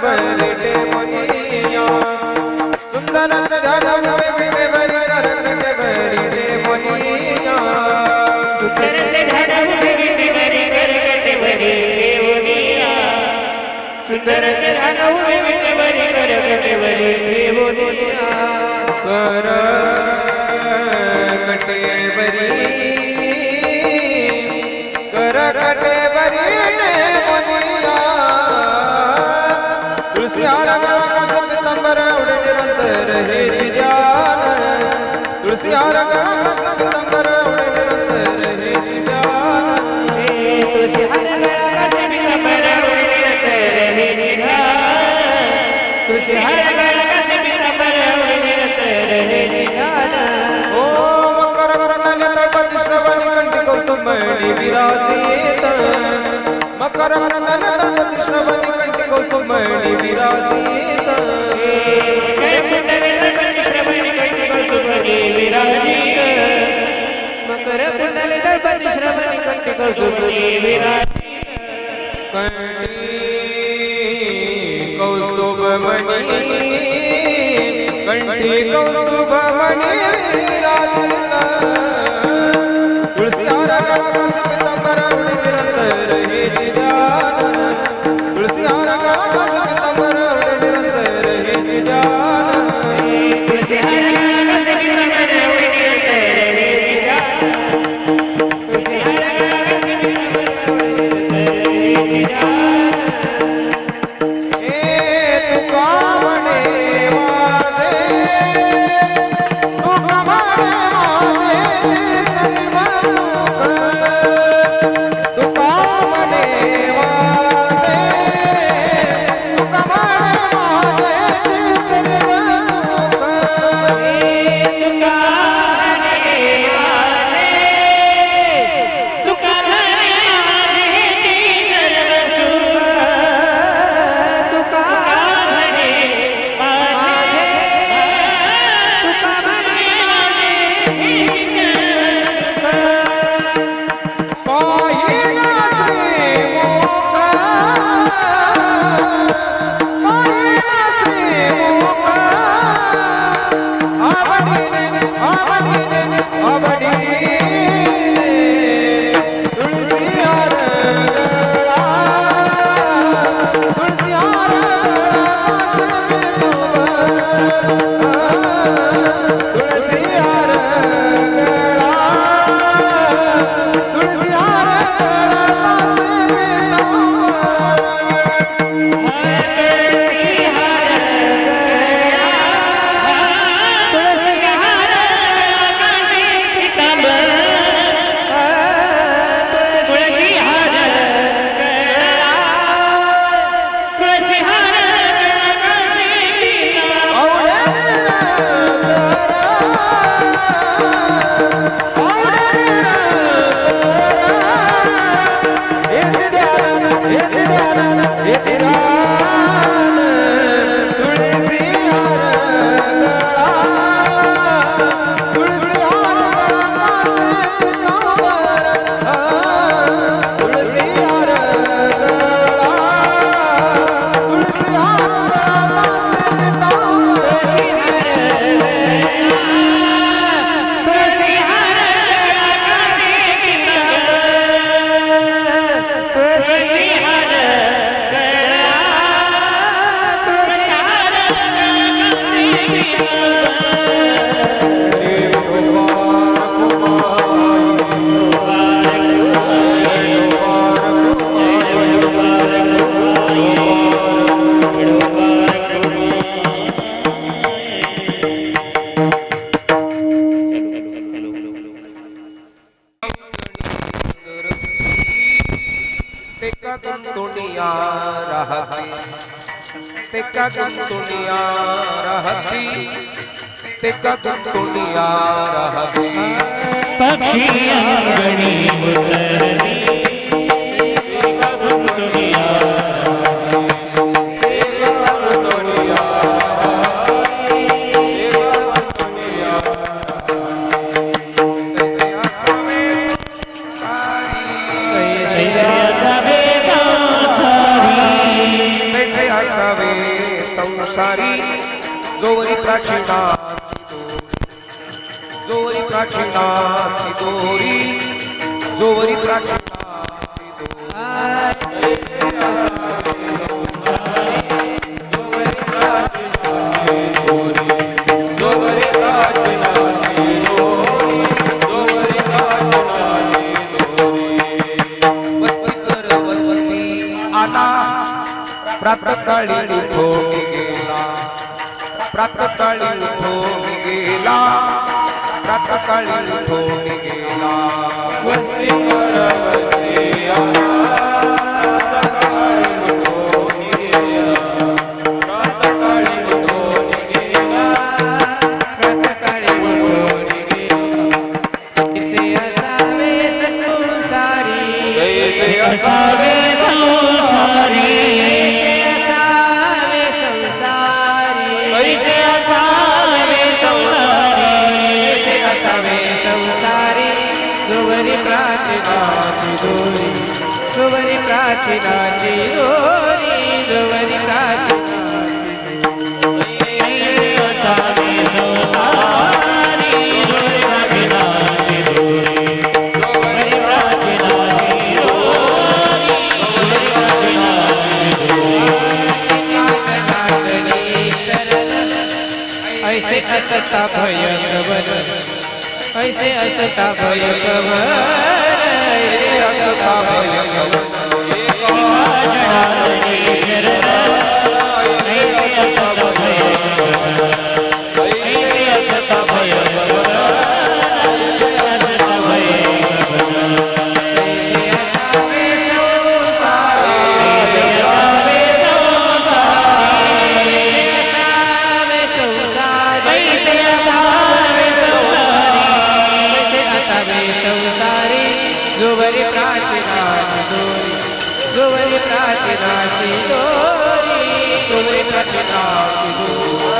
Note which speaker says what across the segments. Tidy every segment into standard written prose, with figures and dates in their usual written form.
Speaker 1: बरटे मुनिया सुंदर ध्यान विविध बरी करके बरटे मुनिया सुंदर ध्यान विविध बरी करके बरटे मुनिया सुंदर ध्यान विविध बरी करके बरटे मुनिया कर कटे बरी कर कटे बरी मुनिया तुलसी हारा गला का सितंबर उड़े निरंतर हे ध्यान तुलसी हारा गला का सितंबर उड़े निरंतर हे ध्यान तुलसी हारा गला का सितंबर उड़े निरंतर हे ध्यान तुलसी हारा गला का सितंबर उड़े निरंतर हे ध्यान ओम कर करनल तपति श्रवण कंठ कौस्तुभमणि विराजित मकर करनल तपति श्रवण कंठ कौस्तुभमणि विराजित मकर कुंडल दलपति श्रवण कंठ कौस्तुभमणि विराजित कंठी कौस्तुभमणि विराजित तुलसी हारा गला का सितंबर उड़े निरंतर हे ध्यान तुलसी हारा गला का सितंबर उड़े निरंतर हे ध्यान तुलसी हारा गला का सितंबर उड़े निरंतर हे ध्यान तुलसी हारा गला का सितंबर उड़े निरंतर हे ध्यान हे तुकावणे वादे तुकावणे वादे सर्व सुख तुकावणे वादे तुकावणे वादे सर्व सुख
Speaker 2: असावे संसारी जोवरी प्राचीनाची जोवरी प्राचीनाची दोरी जोवरी प्राचीनाची दोरी प्रातकाळी उठून गेला प्रातकाळी उठून गेला प्रातकाळी उठून गेला वस्तीवर वस्ती आला प्रातकाळी उठून गेला प्रातकाळी उठून गेला
Speaker 1: कैसे असावे संसारी
Speaker 2: कैसे असावे संसारी
Speaker 1: जोवरी प्राचीनाची दोरी जोवरी प्राचीनाची दोरी जोवरी ऐसे असता भयंकर ऐसे असता भयंकर ऐसे असता भयंकर जोवरी प्राचीनाची दोरी जोवरी प्राचीनाची दोरी जोवरी प्राचीनाची दोरी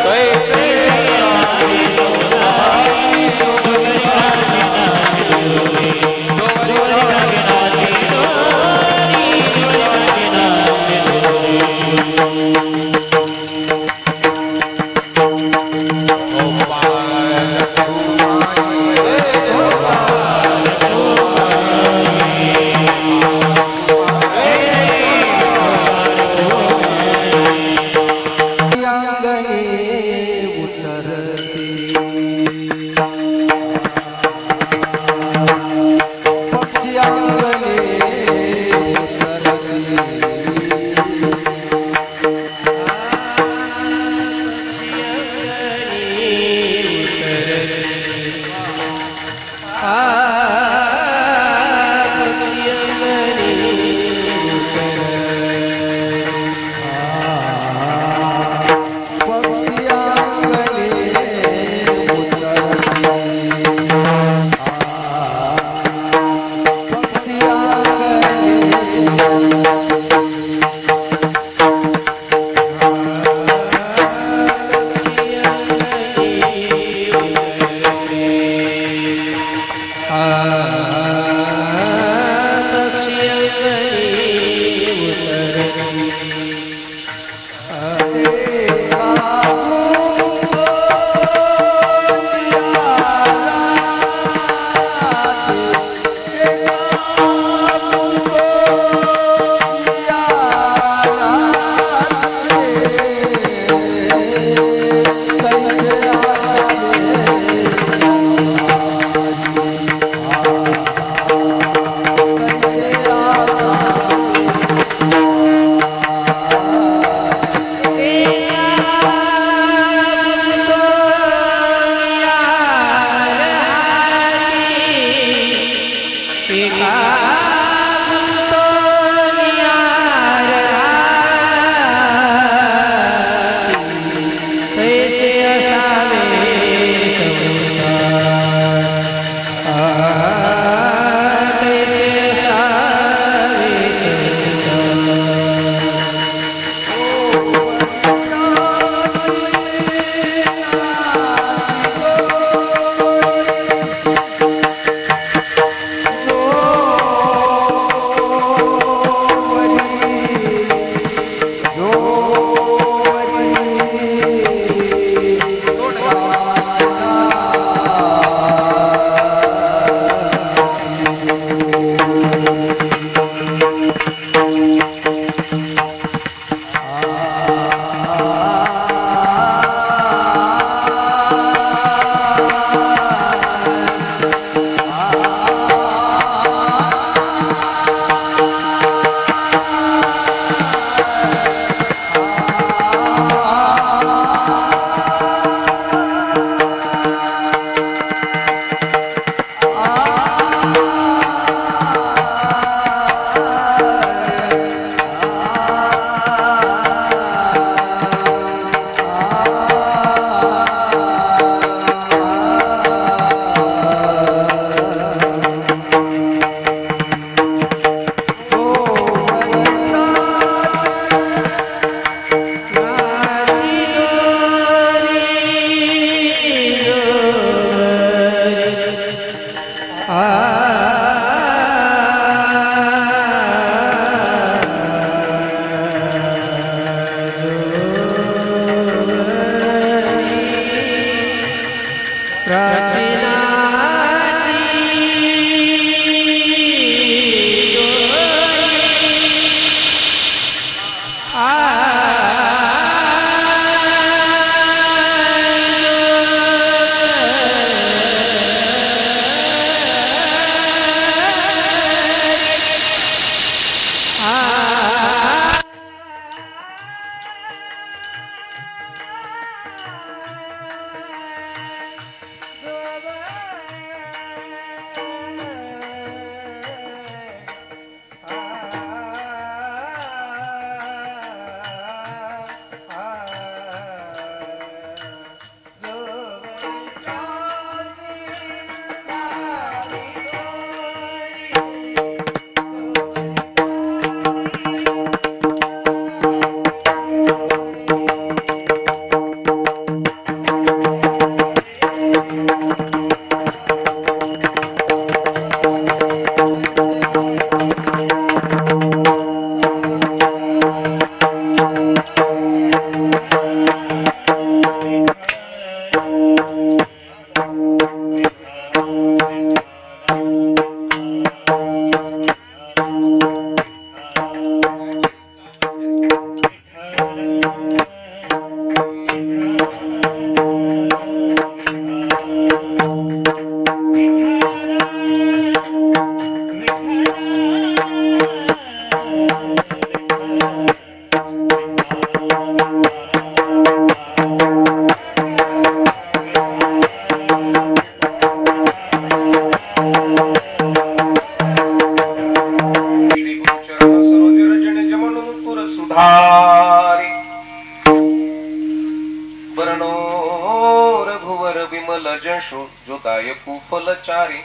Speaker 3: शो जो दायकु फलचारी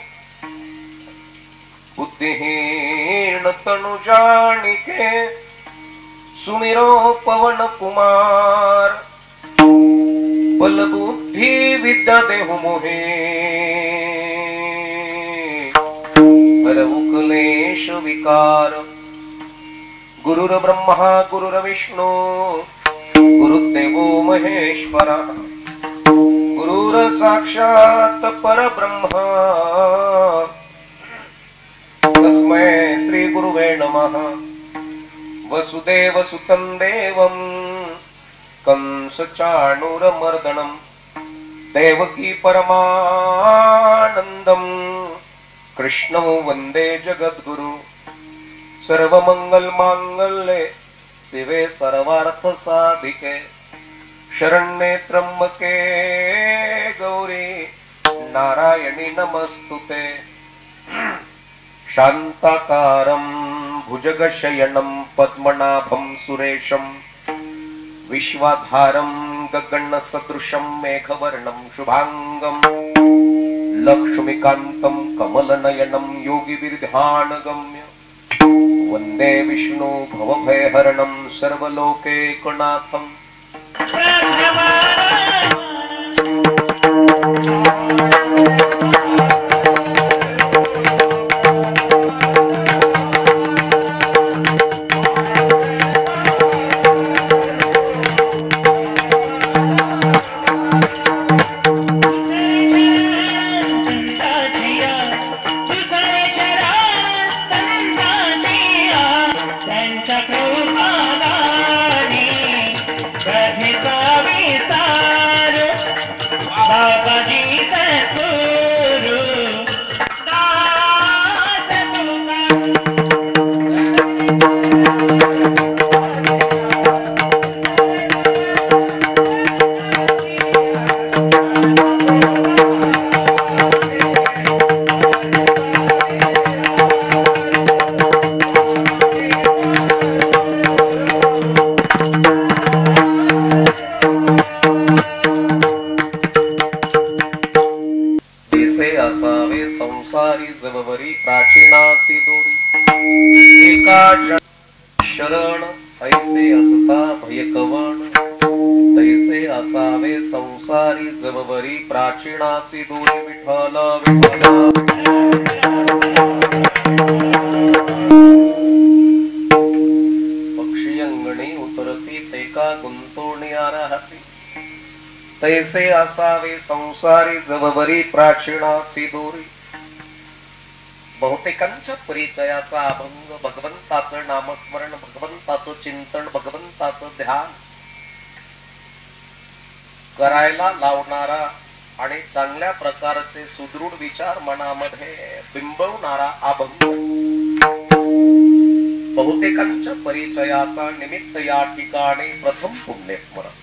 Speaker 3: बुद्धिहीन तनु जानिके सुमिरो पवन कुमार बल बुद्धि विद्या देहु मोहे हरहु क्लेश विकार गुरुर ब्रह्मा गुरुर विष्णु गुरुदेवो महेश्वरा गुरुर साक्षात परब्रह्म तस्मै श्री गुरुवे नमः वसुदेव सुतं देवं कंस चाणूरमर्दनं देवकी परमानन्दं कृष्णं वन्दे जगद्गुरु सर्वमंगल मांगल्ये शिवे सर्वार्थ साधिके शरण्ये त्र्यंबके गौरी नारायणी नमस्तुते शांताकारं भुजगशयनं पद्मनाभं सुरेशं विश्वाधारं गगनसदृशं मेघवर्णं शुभांगं लक्ष्मीकान्तं कमलनयनं योगिविर्ध्यानगम्य वंदे विष्णु भवभयहरणं सर्वलोकैकनाथं शरण ऐसे असता भयकवण तैसे असावे संसारी जववरी प्राचीनासी दूरी विठ्ठल पक्षी अंगणी उतरती तेका गुंतवण्या राहती तैसे असावे संसारी जववरी प्राचीनासी दूरी बहुतेकांच्या परिचयाचा अभंग भगवंताचं नामस्मरण भगवंताचं चिंतन भगवंताचं ध्यान करायला लावणारा आणि चांगल्या प्रकारचे सुदृढ विचार मनामध्ये बिंबवणारा अभंग बहुतेकांच्या परिचयाचा निमित्त या ठिकाणी प्रथम पुण्यस्मरण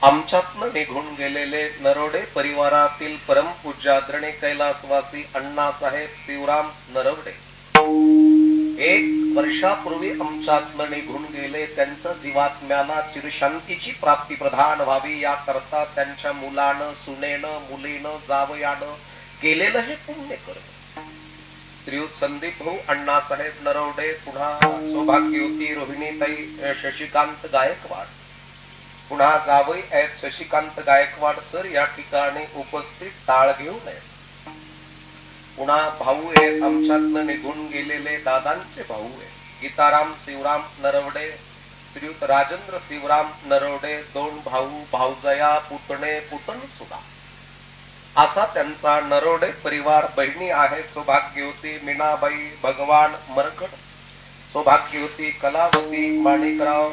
Speaker 3: आमच्यातनं निघून गेलेले नरोडे परिवारातील परमपूज्य आदरणीय कैलासवासी अण्णासाहेब शिवराम नरवडे 1 वर्षापूर्वी आमच्यातनं निघून गेले त्यांच्या जीवात्म्याला चिरशांतीची प्राप्ती प्रदान व्हावी याकरता त्यांच्या मुलानं सुनेनं मुलीनं जावयानं केलेलं हे पुण्य कर्म श्रीयुत संदीप भाऊ अण्णासाहेब नरवडे पुन्हा सौभाग्यवती रोहिणीताई शशिकांत गायकवाड पुन्हा जावई आहेत शशिकांत गायकवाड सर या ठिकाणी उपस्थित टाळ घेऊन आहेत पुन्हा भाऊ आहेत आमच्यातनं निघून गेलेले दादांचे भाऊ आहेत गीताराम शिवराम नरवडे श्रीयुत राजेंद्र शिवराम नरवडे 2 भाऊ भाऊजया पुतणे पुतण सुद्धा असा त्यांचा नरवडे परिवार बहिणी आहेत सौभाग्यवती मीनाबाई भगवान मरकड सौभाग्यवती कलावती माणिकराव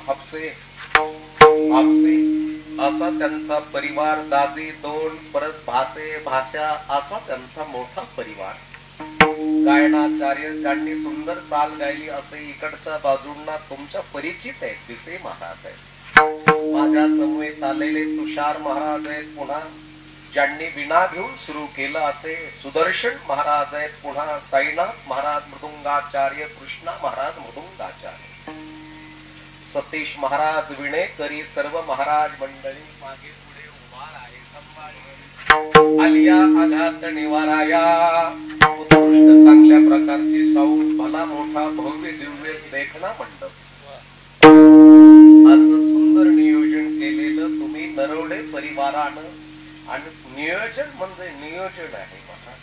Speaker 3: हपसे असा त्यांचा परिवार दादी 2 परत भासे भाषा असा त्यांचा मोठा परिवार गायनाचार्य ज्यांनी सुंदर चाल गायली असे इकडच्या बाजूंना तुमच्या परिचित आहेत दिसे महाराज आहेत माझ्या समवेत आलेले तुषार महाराज आहेत पुन्हा ज्यांनी विणा घेऊन सुरू केलं असे सुदर्शन महाराज आहेत पुन्हा साईनाथ महाराज मृदुंगाचार्य कृष्णा महाराज मृदुंगाचार्य सतीश महाराज विणेकरी सर्व महाराज मंडळी मागे पुढे उभा आलिया आघात निवाराया उत्कृष्ट चांगल्या प्रकारची साऊंड भला मोठा भव्य दिव्य देखना मंडप असं सुंदर नियोजन केलेलं तुम्ही नरवडे परिवारानं आणि नियोजन म्हणजे नियोजन आहे बघा.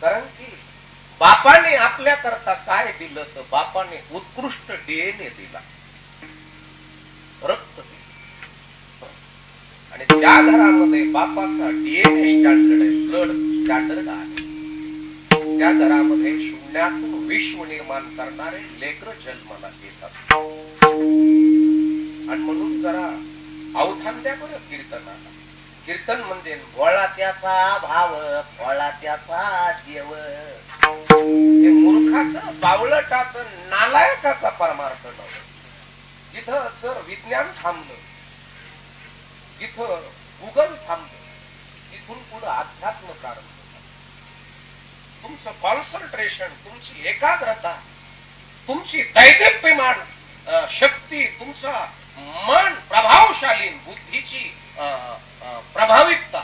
Speaker 3: कारण की बापाने आपल्या करता काय दिलं तर बापाने उत्कृष्ट डीएनए दिला, रक्त दिलं. आणि ज्या घरामध्ये बापाचा डीएनए स्टँडर्ड आहे, ब्लड स्टँडर्ड आहे, त्या घरामध्ये शून्यातून विश्व निर्माण करणारे लेकर जन्माला येत असतात. आणि म्हणून जरा अवधान द्या बरं कीर्तनाला. कीर्तन म्हणजे भोळा त्याचा भाव भोळा त्याचा देव. हे मूर्खाचं बावळटाचं नालायकाचा परमार्थ नव्हे. जिथं सर विज्ञान थांबलं, जिथं गुगल थांबलं, तिथून पुढे अध्यात्म कारण. तुमचं कॉन्सन्ट्रेशन, तुमची एकाग्रता, तुमची दैदिप्यमान शक्ती, तुमचं मन प्रभावशाली, बुद्धीची प्रभाविकता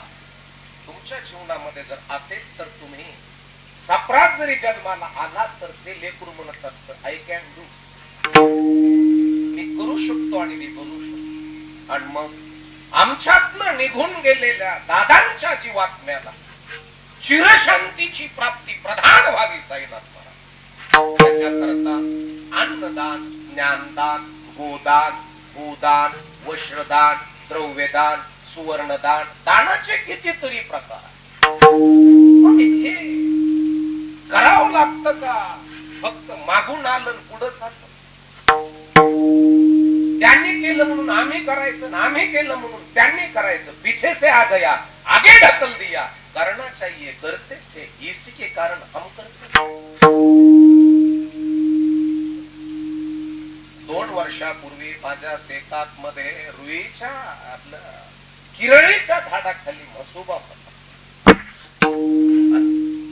Speaker 3: तुमच्या जीवनामध्ये जर असेल तर तुम्ही सापरात जरी जन्माला आला तर ते लेकरू म्हणत असतं आय कॅन डू, मी करू शकतो आणि मी बनू शकतो. आणि मग आमच्यातनं निघून गेलेल्या दादांच्या जीवात्म्याला चिरशांतीची प्राप्ती प्रधान व्हावी साईनाथ महाराज त्याच्याकरता अन्नदान, ज्ञानदान, गोदान, भूदान, वस्त्रदान, द्रव्यदान, सुवर्णदान, दानाचे कितीतरी प्रकार. हे करावं लागतं का फक्त मागून आलं पुढं चाललं? त्यांनी केलं म्हणून आम्ही करायचं, आम्ही केलं म्हणून त्यांनी करायचं. पीछे से आ गया आगे ढकल दिया, करना चाहिए करते थे, इसी के कारण हम करते. 2 वर्षापूर्वी माझ्या शेतात मध्ये रुईच्या आपलं किरळीच्या झाडाखाली मसोबा होता.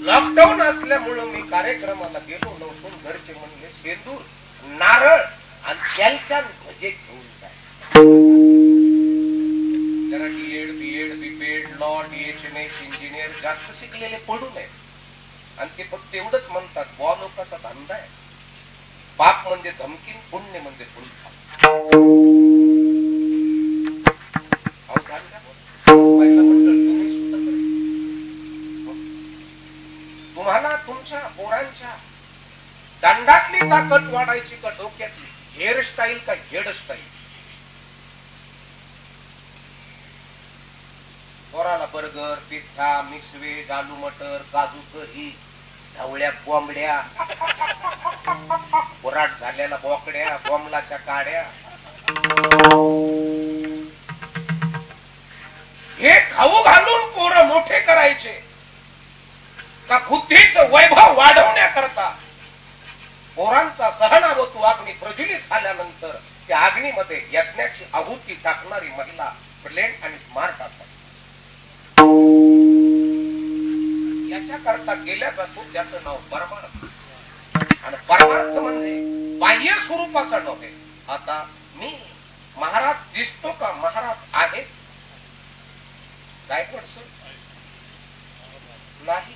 Speaker 3: लॉकडाऊन असल्यामुळे मी कार्यक्रमाला गेलो नव्हतो. घरचे म्हणले शेंदूर, नारळ आणि कॅल्शियम भजे घेऊन जाय. जरा DEd, BEd, BPEd, law, DHMS, engineer जास्त शिकलेले पडू नये. आणि ते फक्त एवढंच म्हणतात बुवा लोकांचा धंदा आहे. पाप म्हणजे धमकी, पुण्य म्हणजे फुलफा. तुम्हाला तुमच्या पोरांच्या दंडातली ताकद वाढायची का डोक्यातली? हेअरस्टाईल का हेडस्टाईल? पोराला बर्गर, पिझ्झा, मिक्स व्हेज, आलू मटर, काजू करी, ढवळ्या बोंबड्या, पोराट झालेला बोकड्या, बोंबलाच्या काड्या, हे खाऊ घालून पोरं मोठे करायचे का बुद्धीचं वैभव वाढवण्याकरता? पोरांचा सहनावतू अग्नी प्रज्वलित झाल्यानंतर त्या अग्नीमध्ये यज्ञाची आहुती टाकणारी महिला ब्रिलियंट आणि स्मार्ट असतात. याच्याकरता केल्या जातो त्याचं नाव परमार्थ. आणि परमार्थ म्हणजे बाह्य स्वरूपाचा नव्हे. आता मी महाराज दिसतो का महाराज आहे? गायकवाड सर नाही.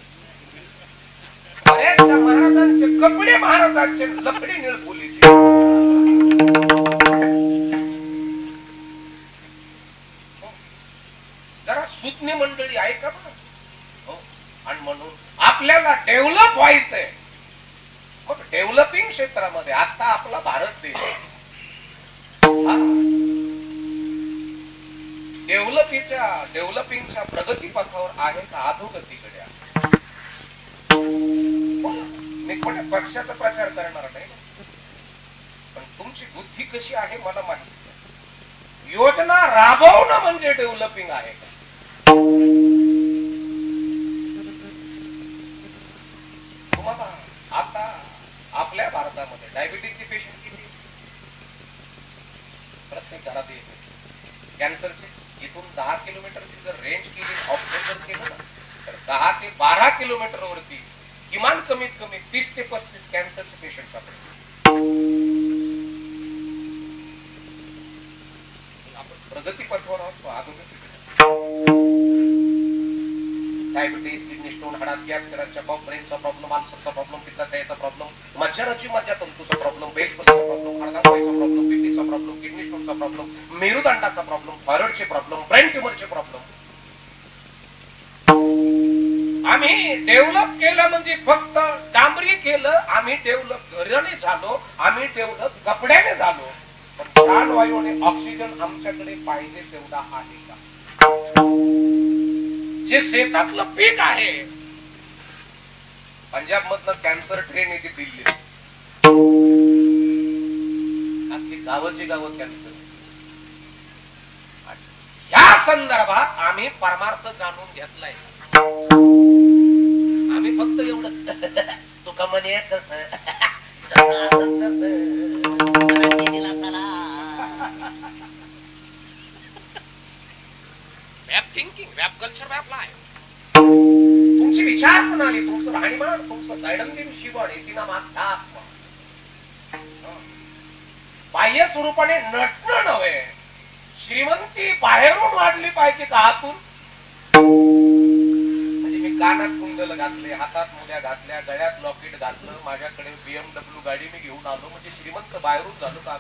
Speaker 3: बऱ्याचशा महाराजांचे कपडे महाराजांचे लफडे निळफुलीचे. जरा सुज्ञ मंडळी ऐका बघा. हो. आणि म्हणून आपल्याला डेव्हलप व्हायचंय. मग डेव्हलपिंग क्षेत्रामध्ये आता आपला भारत देश डेव्हलपिंगच्या प्रगती पथावर आहे का अधोगतीकडे आहे? मी कोणत्या पक्षाचा प्रचार करणार नाही, पण तुमची बुद्धी कशी आहे मला माहिती. योजना राबवणं म्हणजे डेव्हलपिंग आहे का? तुम्हाला आता आपल्या भारतामध्ये डायबिटीजचे पेशंट किती? प्रत्येक घरात येते. कॅन्सरचे इथून 10 किलोमीटरची जर रेंज केली, ऑब्झर्व केलं ना, तर 10 ते 12 किलोमीटर वरती किमान कमीत कमी 30 ते 35 कॅन्सरचे पेशंट सापडले. आपण प्रगती पथावर आहोत, अधोगतीकडे. डायबिटीज, किडनी स्टोन, हाडात गॅप, शरीराचा कॉप, ब्रेनचा प्रॉब्लेम, आल्सरचा प्रॉब्लेम, पित्ताचा याचा प्रॉब्लेम, मज्जाची मज्जातंतूचा प्रॉब्लेम, पेटचा प्रॉब्लेम, हाडाचा प्रॉब्लेम, किडनीचा प्रॉब्लेम, किडनी स्टोनचा प्रॉब्लेम, मेरुदंडाचा प्रॉब्लेम, थायरॉइडचे प्रॉब्लेम, ब्रेन ट्युमरचे प्रॉब्लेम. आम्ही डेव्हलप केलं म्हणजे फक्त डांबरी केलं, आम्ही डेव्हलप घराने झालो, आम्ही डेव्हलप कपड्याने झालो, पण प्राणवायू आणि ऑक्सिजन आमच्याकडे पाहिजे तेवढा आहे का? जे शेतातलं पीक आहे, पंजाब मधनं कॅन्सर ट्रेन येते दिल्ली, अगदी गावाची गावं कॅन्सर. या संदर्भात आम्ही परमार्थ जाणून घेतलाय. आम्ही फक्त एवढं तुका म्हणे वॅप थिंकिंग, वॅप कल्चर, वॅप लाईफ. तुमची विचार प्रणाली, तुमचं राहणीमान, तुमचं दैनंदिन जीवन येतीना मागता बाह्य स्वरूपाने नटणं नव्हे. श्रीमंती बाहेरून वाढली पाहिजे का आतून? म्हणजे मी कानात कुंडल घातले, हातात मुद्या घातल्या, गळ्यात लॉकेट घातलं, माझ्याकडे BMW गाडी मी घेऊन आलो म्हणजे श्रीमंत बाहेरून झालो का?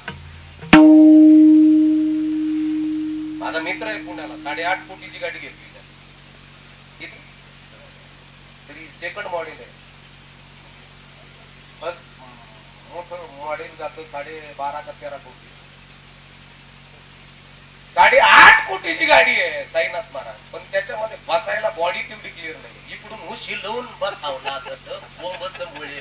Speaker 3: माझा मित्र आहे पुण्याला, 8.5 कोटीची गाडी घेतली. किती? तरी सेकंड मॉडेल आहे. बस मोठं मॉडेल जातं 12.5 का 13 कोटी. 8.5 कोटीची गाडी आहे साईनाथ महाराज, पण त्याच्यामध्ये बसायला बॉडी तेवढी क्लिअर नाही. इकडून उशी लावून बसावं लागत मुळे.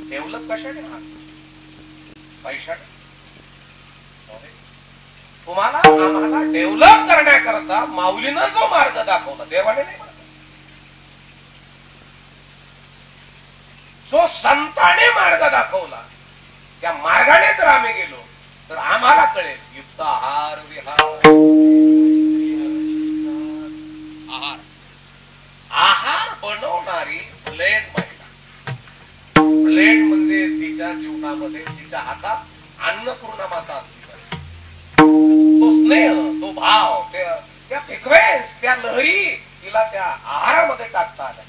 Speaker 3: डेव्हलप कशाने? पैशाने. तुम्हाला आम्हाला डेव्हलप करण्याकरता माऊलीनं जो मार्ग दाखवला, देवाने नाही, जो संताने मार्ग दाखवला, त्या मार्गाने जर आम्ही गेलो तर आम्हाला कळेल युक्त आहार विहार. आहार बनवणारी ब्लेंड महिला. ब्लेंड म्हणजे तिच्या जीवनामध्ये तिच्या हातात अन्नपूर्णा माता असते. तो स्नेह, तो भाव, त्या फ्रिक्वेन्स, त्या लहरी तिला त्या आहारामध्ये टाकता आल्या.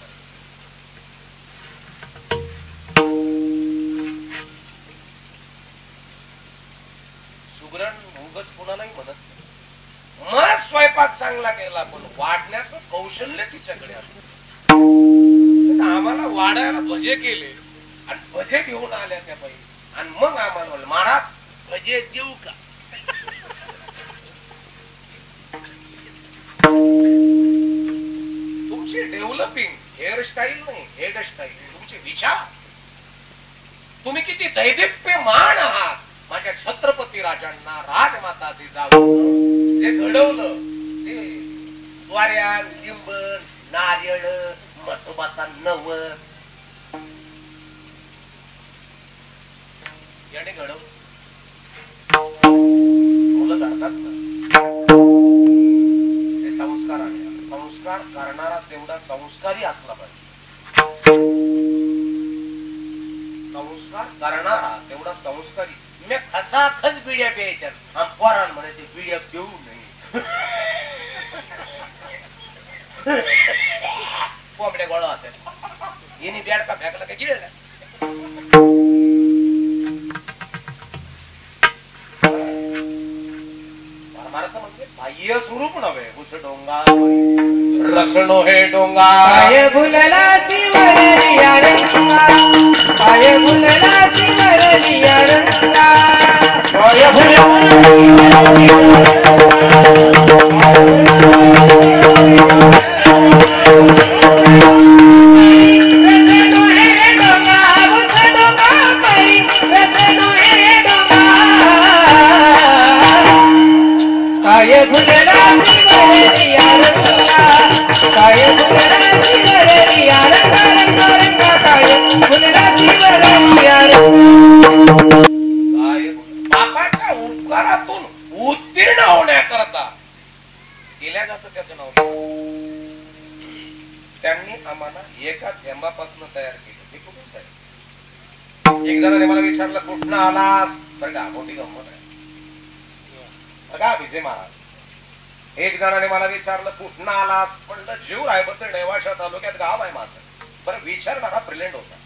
Speaker 3: उगच कुणालाही म्हणत नाही. मग स्वयंपाक चांगला केला, पण वाढण्याचं कौशल्य तिच्याकडे आलं. आम्हाला वाढायला भजे केले आणि भजे घेऊन आल्या त्या बाई, आणि मग आम्हाला म्हणलं महाराज भजे देऊ का? तुमची डेव्हलपिंग हेअरस्टाईल नाही, हेडस्टाईल. तुमचे विचार, तुम्ही किती दैदिप्यमान आहात. माझ्या छत्रपती राजांना, राजमाता जिजाऊनं जे घडवलं ते द्वाऱ्या, लिंब, नारळ, म्हसोबाचा नवस याने घडवलं. मुलं घडतात ना, ते संस्कार आहे. संस्कार करणारा तेवढा संस्कारी असला पाहिजे. संस्कार करणारा तेवढा संस्कारी. मी खचाखच बिड्या प्यायच्या, पोरान म्हणायचे बिड्या पिऊ नाही. कोंबड्या गोळा होत्या, येणे बेडका फेकला काय गिळला. परमार्थ म्हणजे बाह्य स्वरूप नव्हे. उस डोंगा रसणो हे डोंगा,
Speaker 2: पाय भुलला शिवरिया रंगा, पाय भुलला शिवरिया रंगा, पाय
Speaker 3: बापाच्या उपकारातून उत्तीर्ण होण्याकरता केल्या जातं त्याचं नाव. त्यांनी आम्हाला एका थेंबापासून तयार केलं. ते कुठून तयार? एक जणांनी मला विचारलं कुठनं आलास? बघा मोठी गंमत आहे. बघा विजय महाराज एक जणाने मला विचारलं कुठं आलास, म्हणलं जीव आहे बद्दल नेवाशा तालुक्यात गाव आहे माझं. बरं विचारणारा ब्रिलियंट होता.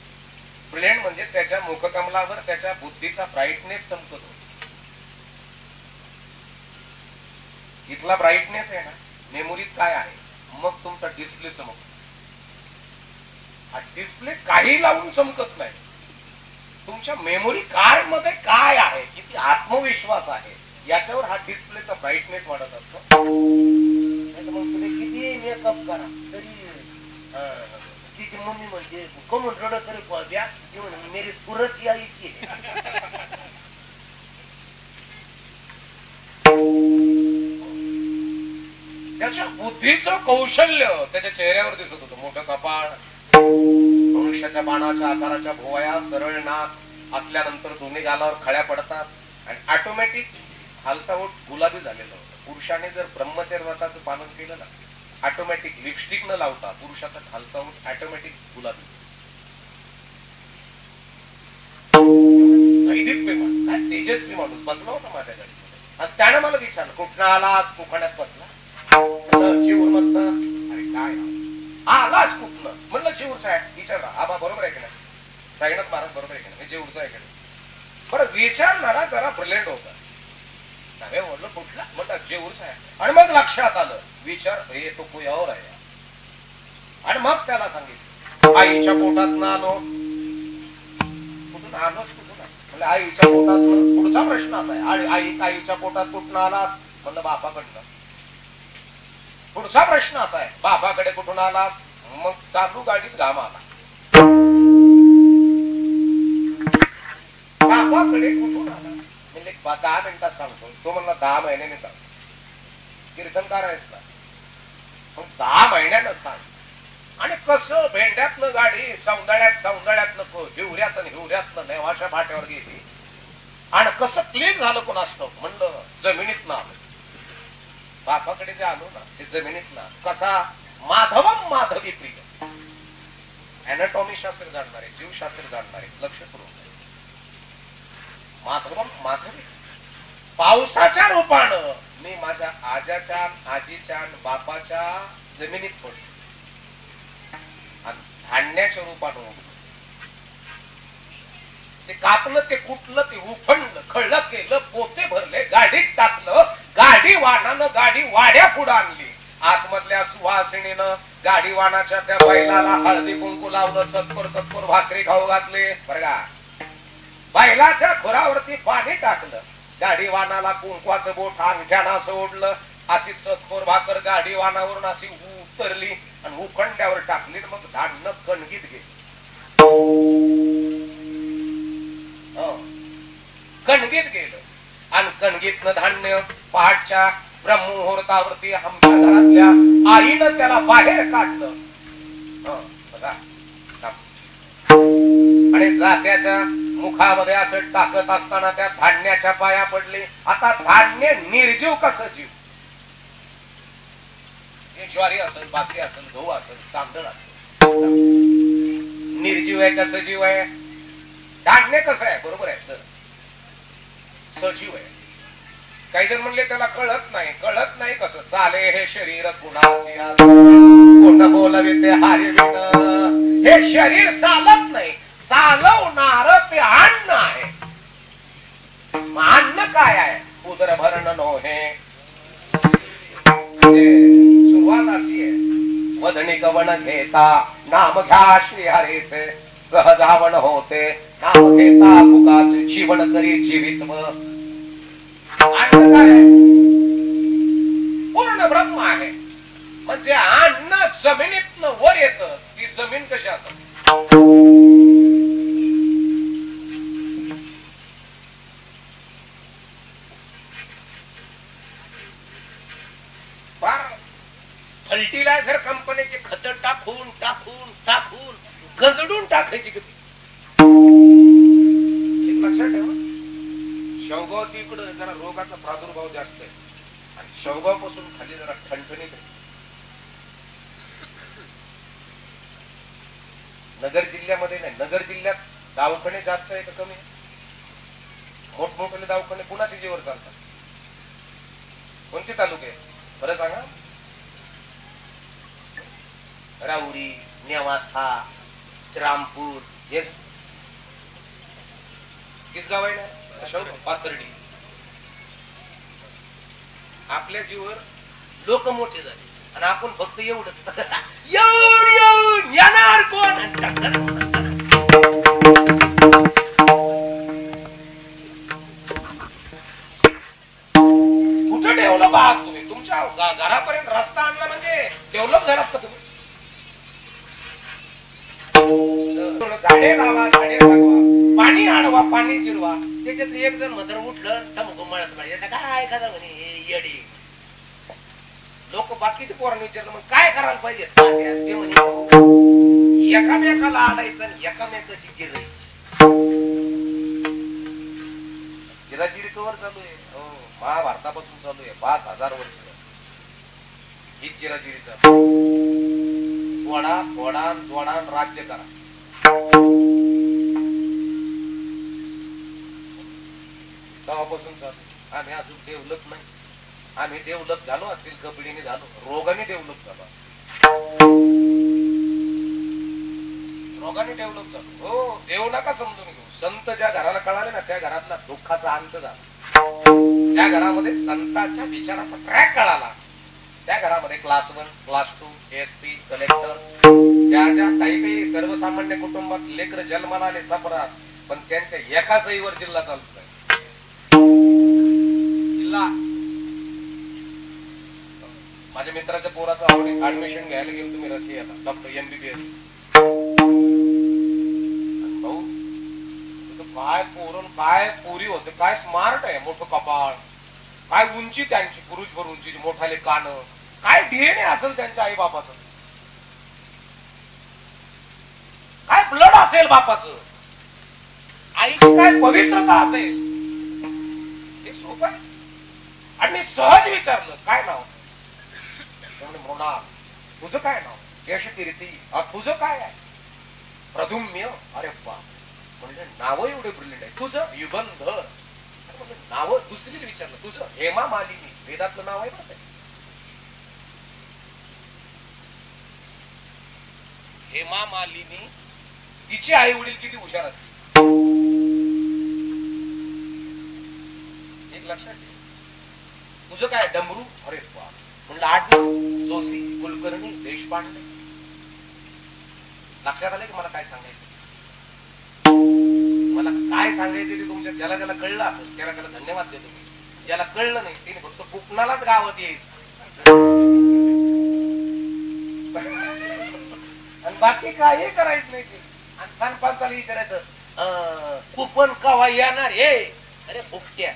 Speaker 3: ब्रिलियंट म्हणजे त्याच्या मुखकमलावर त्याच्या बुद्धीचा ब्राईटनेस चमकत होता. इथला ब्राईटनेस आहे ना मेमोरीत काय आहे, मग तुमचा डिस्प्ले चमकतो. हा डिस्प्ले काही लावून चमकत नाही. तुमच्या मेमोरी कार्ड मध्ये काय आहे, किती आत्मविश्वास आहे याच्यावर हा डिस्प्लेचा ब्राईटनेस वाढत असतो. मग तुम्ही किती मेकअप करा तरी तिची मम्मी म्हणजे कमून रडत तरी द्या मेरी पुरत यायची. त्याच्या बुद्धीचं कौशल्य त्याच्या चेहऱ्यावर दिसत होतं. मोठं कपाळ, मनुष्याच्या बाणाच्या आकाराच्या भुवया, सरळ नाक असल्यानंतर दोन्ही गालावर खळ्या पडतात आणि ऑटोमॅटिक खालचा ओठ गुलाबी झालेला होता. पुरुषाने जर ब्रह्मचर्य व्रताचं पालन केलं ना, ऑटोमॅटिक लिपस्टिक न लावता पुरुषाचा खालचा ओठ ऑटोमॅटिक गुलाबी. तेजस्वी माणूस बसला होता माझ्या गाडीमध्ये आणि त्याने मला विचारलं कुठं आलास, कोकणात बसला. चिऊर मधनं. अरे काय आलास कुठलं, म्हणलं चिऊरचा आहे. विचारला आबा बरोबर आहे की नाही, साईनाथ महाराज बरोबर आहे की नाही, चिऊरचा आहे की नाही. बरं विचारणारा जरा ब्रिलियंट होता. नव्हे म्हणलं कुठला, म्हणलं जेऊरचा आहे. आणि मग लक्षात आलं विचार हे तो कोयावर आहे. आणि मग त्याला सांगितलं आईच्या पोटात आलो. कुठून आलोच, कुठून म्हणजे आईच्या पोटात. पुढचा प्रश्न असा आहे आईच्या पोटात कुठून आलास, म्हणलं बापाकडनं. पुढचा प्रश्न असा आहे बापाकडे कुठून आलास, मग चालू गाडीत घाम आला. बापाकडे कुठून आला म्हणजे 10 मिनिटात सांगतो. तो म्हणला 10 महिन्याने सांगतो. कीर्तनकार आहेस ना, मग 10 महिन्यानं सांग. आणि कसं भेंड्यातनं गाडी सौंदळ्यातनं हिवऱ्यातनं नेवाशा फाट्यावर गेली आणि कसं क्लिक झालं कोणास ठाऊक. म्हणलं जमिनीतनं आलं. बापाकडे जे आलो ना ते जमिनीतनं. कसा माधवम माधवी प्रिय. अॅनाटॉमी शास्त्र जाणणारे, जीवशास्त्र जाणणारे लक्षपूर्वक. माधवम माधवी. पावसाच्या रूपानं मी माझ्या आजाच्या आजीच्या बापाच्या जमिनीत पडलो आणि धान्याच्या रूपानं उगलो. ते कापलं, ते कुटलं, ते उफणलं, खळलं केलं, पोते भरले, गाडीत टाकलं. गाडी वाहनानं गाडी वाड्या पुढे आणली. आतमधल्या सुवासिनीनं गाडी वाहनाच्या त्या बैलाला हळदी कुंकू लावलं, चतकोर भाकरी खाऊ घातले. बरं का, बैलाच्या खुरावरती पाणी टाकलं. गाडी वाहनाला कुंकवाचं बोट अंगठ्यानं सोडलं. अशी चतकोर भाकर गाडी वाहनावरून अशी उतरली आणि उखंड्यावर टाकली. मग धान्य कणगीत गेली. कणगीत गेलं आणि कणगीतनं धान्य पहाटच्या ब्रह्ममुहूर्तावरती आमच्या घरातल्या आईनं त्याला बाहेर काढलं. बघा आणि जात्याच्या मुखामध्ये असं टाकत असताना त्या धान्याच्या पाया पडले. आता धान्य निर्जीव कसं जीव. हे ज्वारी असेल, बाजरी असेल, गहू असेल, तांदळ असेल, निर्जीव आहे कसं जीव आहे. धान्य कसं आहे, बरोबर आहे सर, सजीव आहे. काही जण म्हणले त्याला कळत नाही कसं चाले हे शरीर कुणाचे कोण बोलवे ते हरिविण. हे शरीर चालत नाही, चालवणार ते अन्न आहे. अन्न काय आहे, उदर भरण नोहे. सुरुवात अशी आहे वदनी कवन घेता नाम घ्या श्री हरीचे सहजावण होते. नाम घेता मुकाचे जीवन करी जीवित्व. अन्न काय आहे, पूर्ण ब्रह्म आहे. म्हणजे अन्न जमिनीतनं वर येतं. ती जमीन कशी असत, फर्टिलायझर कंपनीचे खत टाकून टाकून टाकून गंजडून टाकायची गती. लक्षात ठेवा, शेवगावची इकडं जरा रोगाचा प्रादुर्भाव जास्त आहे आणि शेवगाव पासून खाली जरा ठणठणीत आहे. नगर जिल्ह्यामध्ये नाही, नगर जिल्ह्यात दवाखाने जास्त आहे का कमी? मोठमोठे दवाखाने पुन्हा तिजीवर चालतात. कोणते तालुके? बरं सांगा. राहुरी, नेवासा, रामपूर हे किस गाव आहे ना पाथर्डी. आपल्या जीवर लोक मोठे झाले आणि आपण फक्त एवढं येऊन येणार कोण. कुठे डेव्हलप आहात तुम्ही? तुमच्या घरापर्यंत रस्ता आणला म्हणजे डेव्हलप झालात का तुम्ही? झाडे लावा, झाडे लागवा, पाणी आणवा, पाणी जिरवा. त्याच्यात एक जण मधर उठलं टमक मळत पाहिजे काय एखादा म्हणे येडी. लोक बाकीचे पोरांनी विचारलं मग काय करायला पाहिजे ते म्हणे एकामेकाला आडायचं आणि एकामेकाची जिरायची. जिराजिरी कवर चालू आहे. हो, महाभारतापासून चालू आहे. 5000 वर्ष हीच जिराजिरी चालू. वडान राज्य करा. तेव्हापासून चालू. आम्ही अजून डेव्हलप नाही. आम्ही डेव्हलप झालो असतील कबड्डीने झालो, रोगाने डेव्हलप झालो. रोगाने डेव्हलप झालो. हो, देव नका समजून घेऊ. संत ज्या घराला कळाले ना त्या घरातला दुःखाचा अंत झाला. ज्या घरामध्ये संतांच्या विचाराचा ट्रॅक कळाला त्या घरामध्ये क्लास 1, क्लास 2, एसपी, कलेक्टर, ज्या काही सर्वसामान्य कुटुंबात लेकर जन्माला आले सापडतात, पण त्यांच्या एका सहीवर जिल्हा चालतोय. जिल्हा. माझ्या मित्राच्या पोराचं ऍडमिशन घ्यायला गेलो तुम्ही रशियाला, डॉक्टर MBBS. भाऊ काय पोरण काय पोरी होते, काय स्मार्ट आहे. मोठं कपाळ, काय उंची त्यांची, पुरुषभर उंचीची, मोठाले कान, काय DNA असेल त्यांच्या आई बापाचं, काय ब्लड असेल बापाचं, आईची काय पवित्रता असेल. हे सोपं आहे. आणि मी सहज विचारलं काय नाव. मृणाल. तुझं काय नाव? यशकीर्ती. तुझं काय आहे? प्रदुम्य. अरे वा. म्हणजे नाव एवढे ब्रिलियंट आहे. तुझं युगंधर. नाव दुसरी विचारलं तुझं. हेमा मालिनी. वेदातलं नाव आहे बरं. हेमा मालिनी. तिचे आई वडील किती हुशार असतील एक लक्षात ठेव. तुझं काय? डमरू. अरे वा. म्हणलं आडनाव जोशी, कुलकर्णी, देशपांडे. लक्षात आलं की मला काय सांगायचं. मला काय सांगायचं ते तुमच्या ज्याला ज्याला कळलं असेल त्याला त्याला धन्यवाद देतो मी. ज्याला कळलं नाही तिने फक्त पुकणालाच गावात येईल आणि बाकी काही करायचं नाही. ते आणि खानपानचाला विचारायचं कुपन कवा येणार हे. अरे फुकट्या.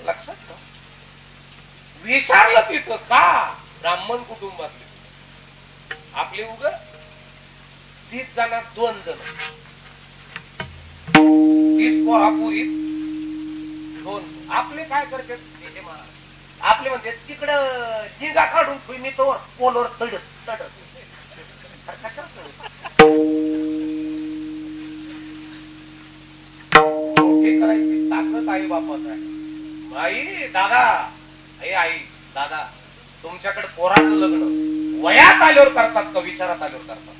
Speaker 3: लक्षात ठेव. विचारलं तिथं का ब्राह्मण कुटुंबातले आपले उग 30 जणात 2 जण 30 पोरापुरीत 2. आपले काय करतात त्याचे महाराज आपले म्हणते तिकडं जिंगा काढून तुम्ही तो पोलवर तडत मोठे करायची ताकद आई बापाच आहे. आई दादा, आई दादा, तुमच्याकडे पोराचं लग्न वयात आल्यावर करतात का विचारात आल्यावर करतात?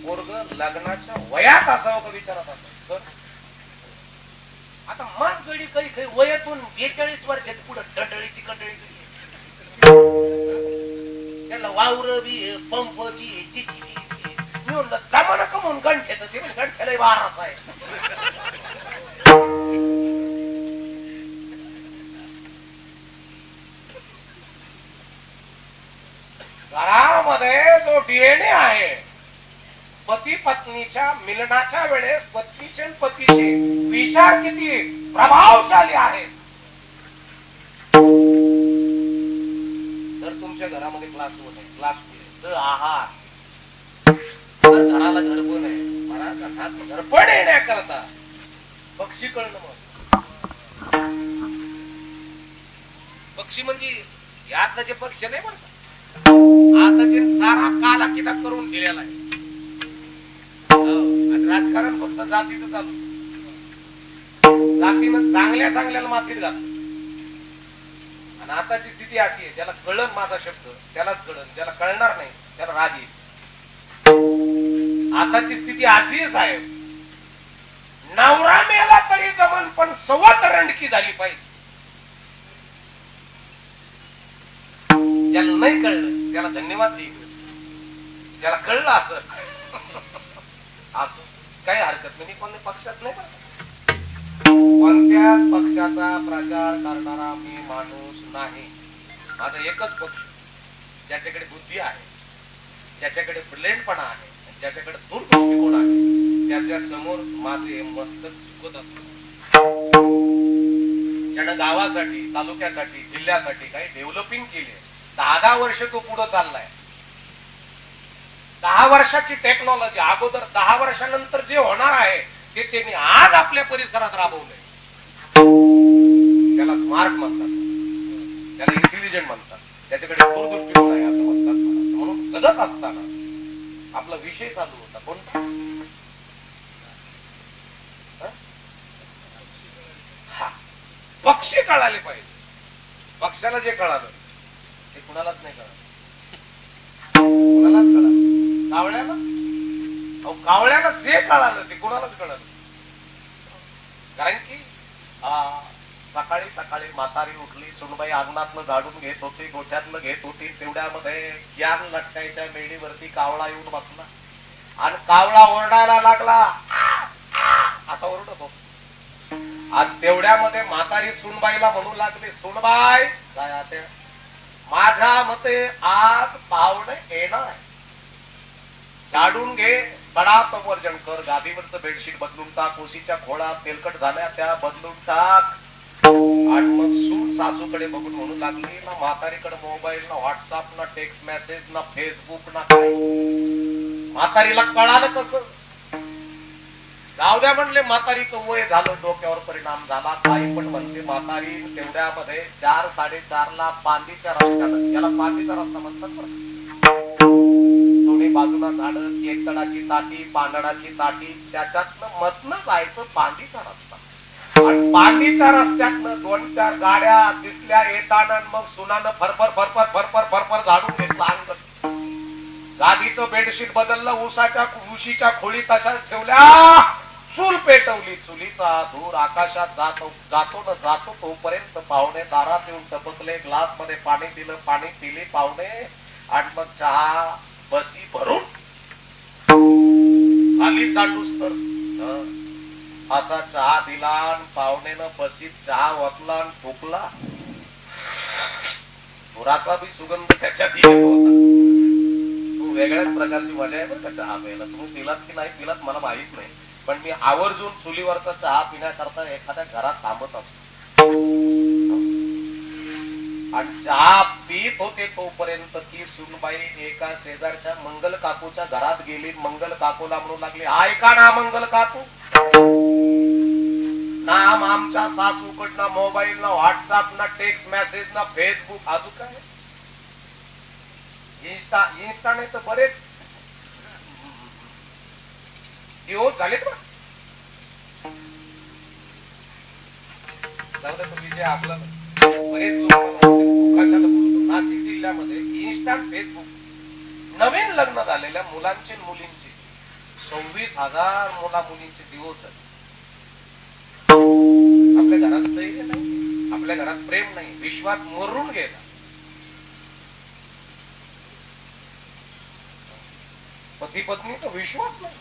Speaker 3: पोरग लग्नाच्या वयात असावं का विचारात असावं? आता मग गडी काही काही वयातून 42 वर्षात पुढे टटळीची कटळी त्याला वावर बी पंप बी मी म्हणलं जमाना कमवून गंठ्याच ते गंठ्याला 12 आहे. घरामध्ये जो DNA आहे पती पत्नीच्या मिलनाच्या वेळेस पत्नीचे पतीचे विचार किती प्रभावशाली आहेत. जर तुमच्या घरामध्ये क्लास 1 आहे, क्लास 2 तर आहार तर घराला घरपण आहे. मला घरपण येण्याकरता पक्षी कळणं मग पक्षी म्हणजे यातलं जे पक्षी नाही म्हणतात आता ते सारा काला किता करून दिलेला आहे. राजकारण फक्त जातीचं चालू, जातीनं चांगल्या चांगल्याला मातीत घातलं. आणि आताची स्थिती अशी आहे, ज्याला कळण माझा शब्द त्यालाच कळण, ज्याला कळणार नाही त्याला राग येईल. आताची स्थिती अशी आहे साहेब, नवरा मेला तरी जमन पण सवत रंडकी झाली पाहिजे. ज्याला नाही कळलं त्याला धन्यवाद देईल, ज्याला कळलं असं असं काही हरकत नाही. कोणत्या पक्षात नाही बरं, कोणत्याच पक्षाचा प्रचार करणारा मी माणूस नाही. माझा एकच पक्ष, ज्याच्याकडे बुद्धी आहे, ज्याच्याकडे ब्रिलियंटपणा आहे, ज्याच्याकडे दूरदृष्टिकोन आहे, त्याच्या समोर माझे मस्तक झुकत असत. ज्यानं गावासाठी, तालुक्यासाठी, जिल्ह्यासाठी काही डेव्हलपिंग केले, 10 वर्ष तो पुढे चाललाय. 10 वर्षाची टेक्नॉलॉजी अगोदर, 10 वर्षानंतर जे होणार आहे ते त्यांनी आज आपल्या परिसरात राबवलंय. त्याला स्मार्ट म्हणतात, त्याला इंटेलिजंट म्हणतात, त्याच्याकडे दूरदृष्टिकोन आहे असं म्हणतात. म्हणून जगत असताना आपला विषय चालू होता कोणता, हा पक्षी कळाले पाहिजे. पक्षाला जे कळालं ते कुणालाच नाही कळालं, कुणालाच कळालं. कावळ्याला जे कळालं ते कुणालाच कळालं. कारण की सकाळी सकाळी म्हातारी उठली, सुनबाई अंगणातलं झाडून घेत होती, गोठ्यातलं घेत होती, तेवढ्यामध्ये ज्ञान लटकायच्या मेढीवरती कावळा येऊन बसला आणि कावळा ओरडायला लागला, असा ओरडत होता. आज तेवढ्यामध्ये म्हातारी सुनबाईला म्हणू लागली, सुनबाई माझ्या मते आज पाहुणे येणार, झाडून घे, बडा संवर्जन कर, गादीवरचं बेडशीट बदलून टाक, कोशीच्या खोळा तेलकट झाल्या त्या बदलून टाक. आणि मग सून सासूकडे बघून म्हणू लागली, ना म्हातारीकडे मोबाईल, ना व्हॉट्सअप, ना टेक्स्ट मेसेज, ना फेसबुक, ना काय. म्हातारीला कळालं कसं? जाऊ द्या म्हणले, म्हातारीचं वय झालं, डोक्यावर परिणाम झाला. काही पण म्हणते म्हातारी तेवढ्यामध्ये 4-4:30ला पांदीच्या रस्त्यानं, याला पांदीचा रस्ता म्हणतात बरं, दोन्ही बाजूला झाड, केतडाची ताटी, पांढडाची ताटी, त्याच्यातनं मधनं जायचं पांदीचा रस्ता. आणि पांदीच्या रस्त्यातनं 2-4 गाड्या दिसल्या येताना, मग सुनानं फरफर फरफर फरफर फरफर झाडून घेतला अंग, गादीचं बेडशीट बदललं, उशीच्या खोळी तशाच ठेवल्या, चूल पेटवली, चुलीचा धूर आकाशात जातो न जातो तोपर्यंत पाहुणे दारात येऊन टपकले, ग्लास मध्ये पाणी दिलं, पाणी पिले पाहुणे. आणि मग चहा बसी भरून खाली सांडूस तर असा चहा दिला, पाहुणेनं बसीत चहा वाचला आणि ठोकला. धुराचा बी सुगंध त्याच्यात येत होता. वेगळ्याच प्रकारची मजा आहे बरं का चहा प्यायला. तुम्ही पिलात की नाही पिलात मला माहित नाही, पण मी आवर्जून चुलीवरचा चहा पिण्याकरता एखाद्या घरात थांबत असतो. आणि चहा पीत होते तोपर्यंत ती सुनबाई एका शेजारच्या मंगल काकूच्या घरात गेली. मंगल काकूला म्हणू लागली, ऐका ना मंगल काकू, ना आमच्या सासूकडनं मोबाईल, ना व्हॉट्सअप, ना टेक्स्ट मेसेज, ना फेसबुक, अजून काय इंस्टा नाही तर बरेच दिवस झालेत बा. विषय आपला बरेच लोक नाशिक जिल्ह्यामध्ये इंस्टा, फेसबुक, नवीन लग्न झालेल्या मुलांचे मुलींचे 26,000 मुला मुलींचे दिवस आहेत. आपल्या घरात धैर्य नाही, आपल्या घरात प्रेम नाही, विश्वास मरून गेला. पती पत्नीचा विश्वास नाही.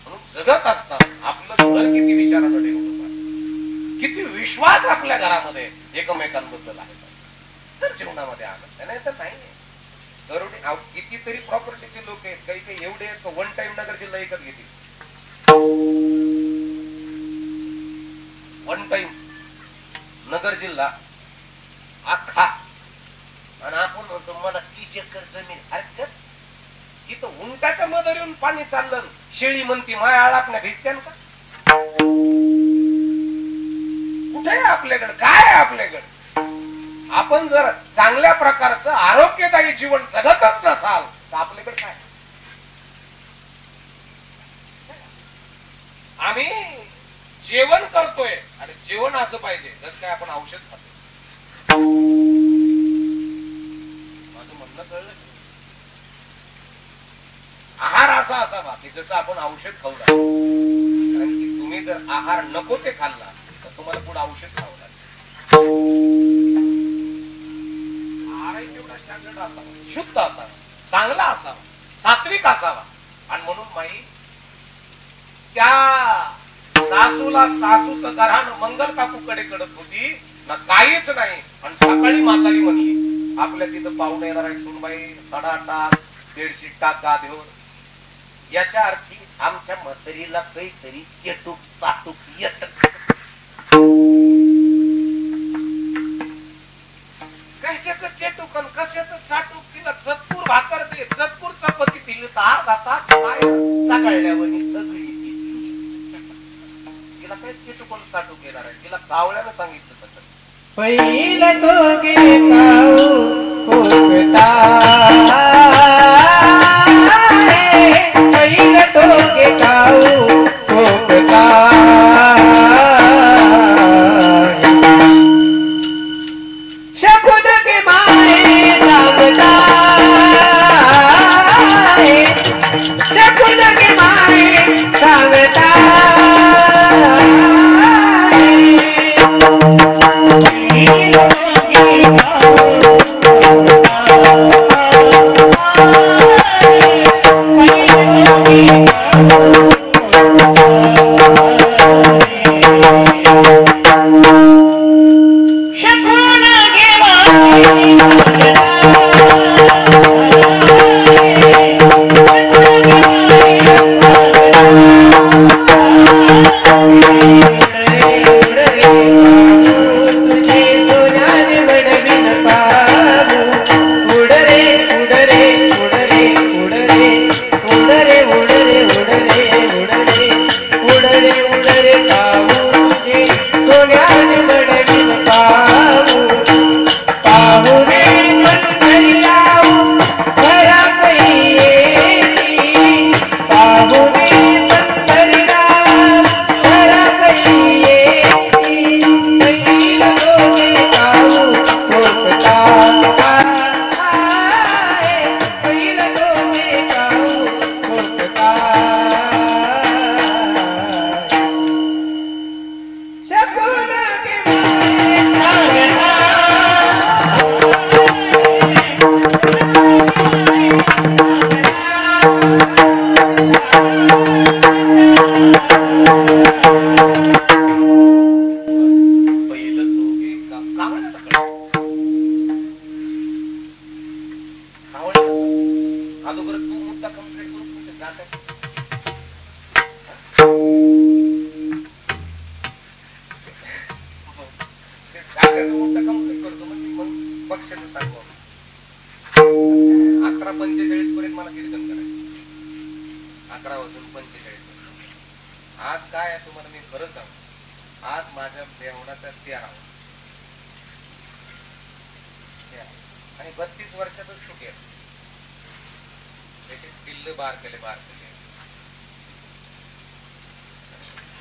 Speaker 3: म्हणून जगत असताना आपलं घर किती विचारानं ठेवलं पाहिजे, किती विश्वास आपल्या घरामध्ये एकमेकांबद्दल आहे, तर जीवनामध्ये आनंद. नाही तर नाही. कितीतरी प्रॉपर्टीचे लोक आहेत, काही काही एवढे वन टाइम नगर जिल्हा एकच घेतील. वन टाइम नगर जिल्हा अख्खा, आणि आपण म्हणतो मला 30 एकर जमीन. अरे तिथं उंटाच्या मदर येऊन पाणी चाललं, शेळी म्हणती माया आळापण्या भिजत्यान का? कुठे आहे आपल्याकडे, काय आहे आपल्याकडे? आपण जर चांगल्या प्रकारचं आरोग्यदायी जीवन जगतच नसाल तर आपल्याकडे काय? आम्ही जेवण करतोय आणि जेवण असं पाहिजे जसं काय आपण औषध खातो. माझं म्हणणं कळलं? आहार असा असावा की जसं आपण औषध खाऊ लागतो. कारण की तुम्ही जर आहार नको ते खाल्ला तर तुम्हाला पुढे औषध खावं लागेल. आहार तेवढा स्टँडर्ड असावा, शुद्ध असावा, चांगला असावा, सात्विक असावा. आणि म्हणून माई त्या सासूला सासूचं घराण मंगल काकूकडे कडत होती ना, काहीच नाही. आणि सकाळी म्हातारी म्हणली आपल्या तिथं पाहुणे येणार आहे सुनबाई, सडा टाक, बेडशीट टाक गादीवर. याच्या अर्थी आमच्या म्हातारीला काहीतरी चेटूक चाटूक येत. कशाचं चेटूक आणि कशाचं चाटूक? तिला चतपूर भाकर दे, चतपूर चपाती दिली तर अर्धा तास चाकळल्यावर सगळी तिला काय चेटूक आणि चाटूक येणार आहे? तिला कावळ्यानं सांगितलं तसं.
Speaker 2: पहिला तो घेताऊ कोकता, पहिला तो घेताऊ कोकता. शकुन के मारे सांगता, शकुन के मारे सांगता.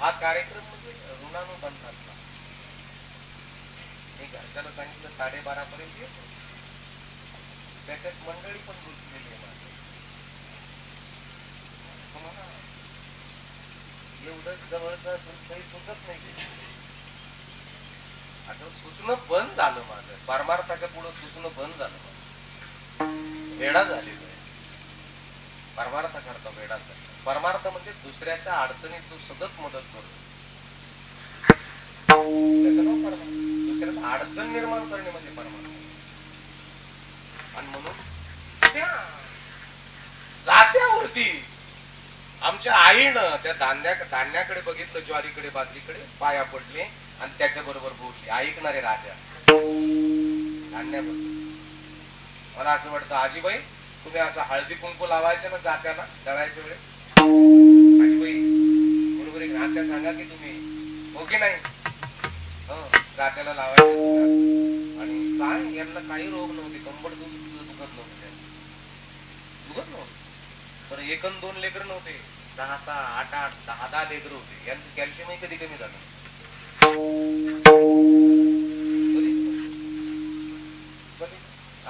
Speaker 3: हा कार्यक्रम म्हणजे ऋणानु बंधातला. मी घरच्याला सांगितलं 12:30 पर्यंत येतो. त्याच्यात मंडळी पण घुसलेली आहे माझी. तुम्हाला एवढं जवळचं काही सुचत नाही. आता सुचणं बंद झालं माझं. परमार्थाच्या पुढे सुचणं बंद झालं माझं. वेडा झालेलो आहे. परमार्थ करता वेडा करता. परमार्थ म्हणजे दुसऱ्याच्या अडचणीत तू सतत मदत करतो. दुसऱ्याला अडचण निर्माण करणे म्हणजे परमार्थ. आणि म्हणून त्या जात्यावरती आमच्या आईनं त्या धान्याकडे बघितलं, ज्वारीकडे, बाजरीकडे, पाया पडले आणि त्याच्या बरोबर बोलली. ऐकणारे राजा धान्याबद्दल. मला असं वाटतं आजीबाई तुम्ही असं हळदी कुंकू लावायचं ना जात्याला दळायच्या वेळेस. आजीबाई बरोबर एक नात्या सांगा की तुम्ही हो की नाही. जात्याला लावायचं. आणि काय यांना काही रोग नव्हते. कंबड दुखत नव्हते. तर 1 अन 2 लेकर नव्हते. 6, 8, 10 लेकरं होते. यांचं कॅल्शियमही कधी कमी झालं.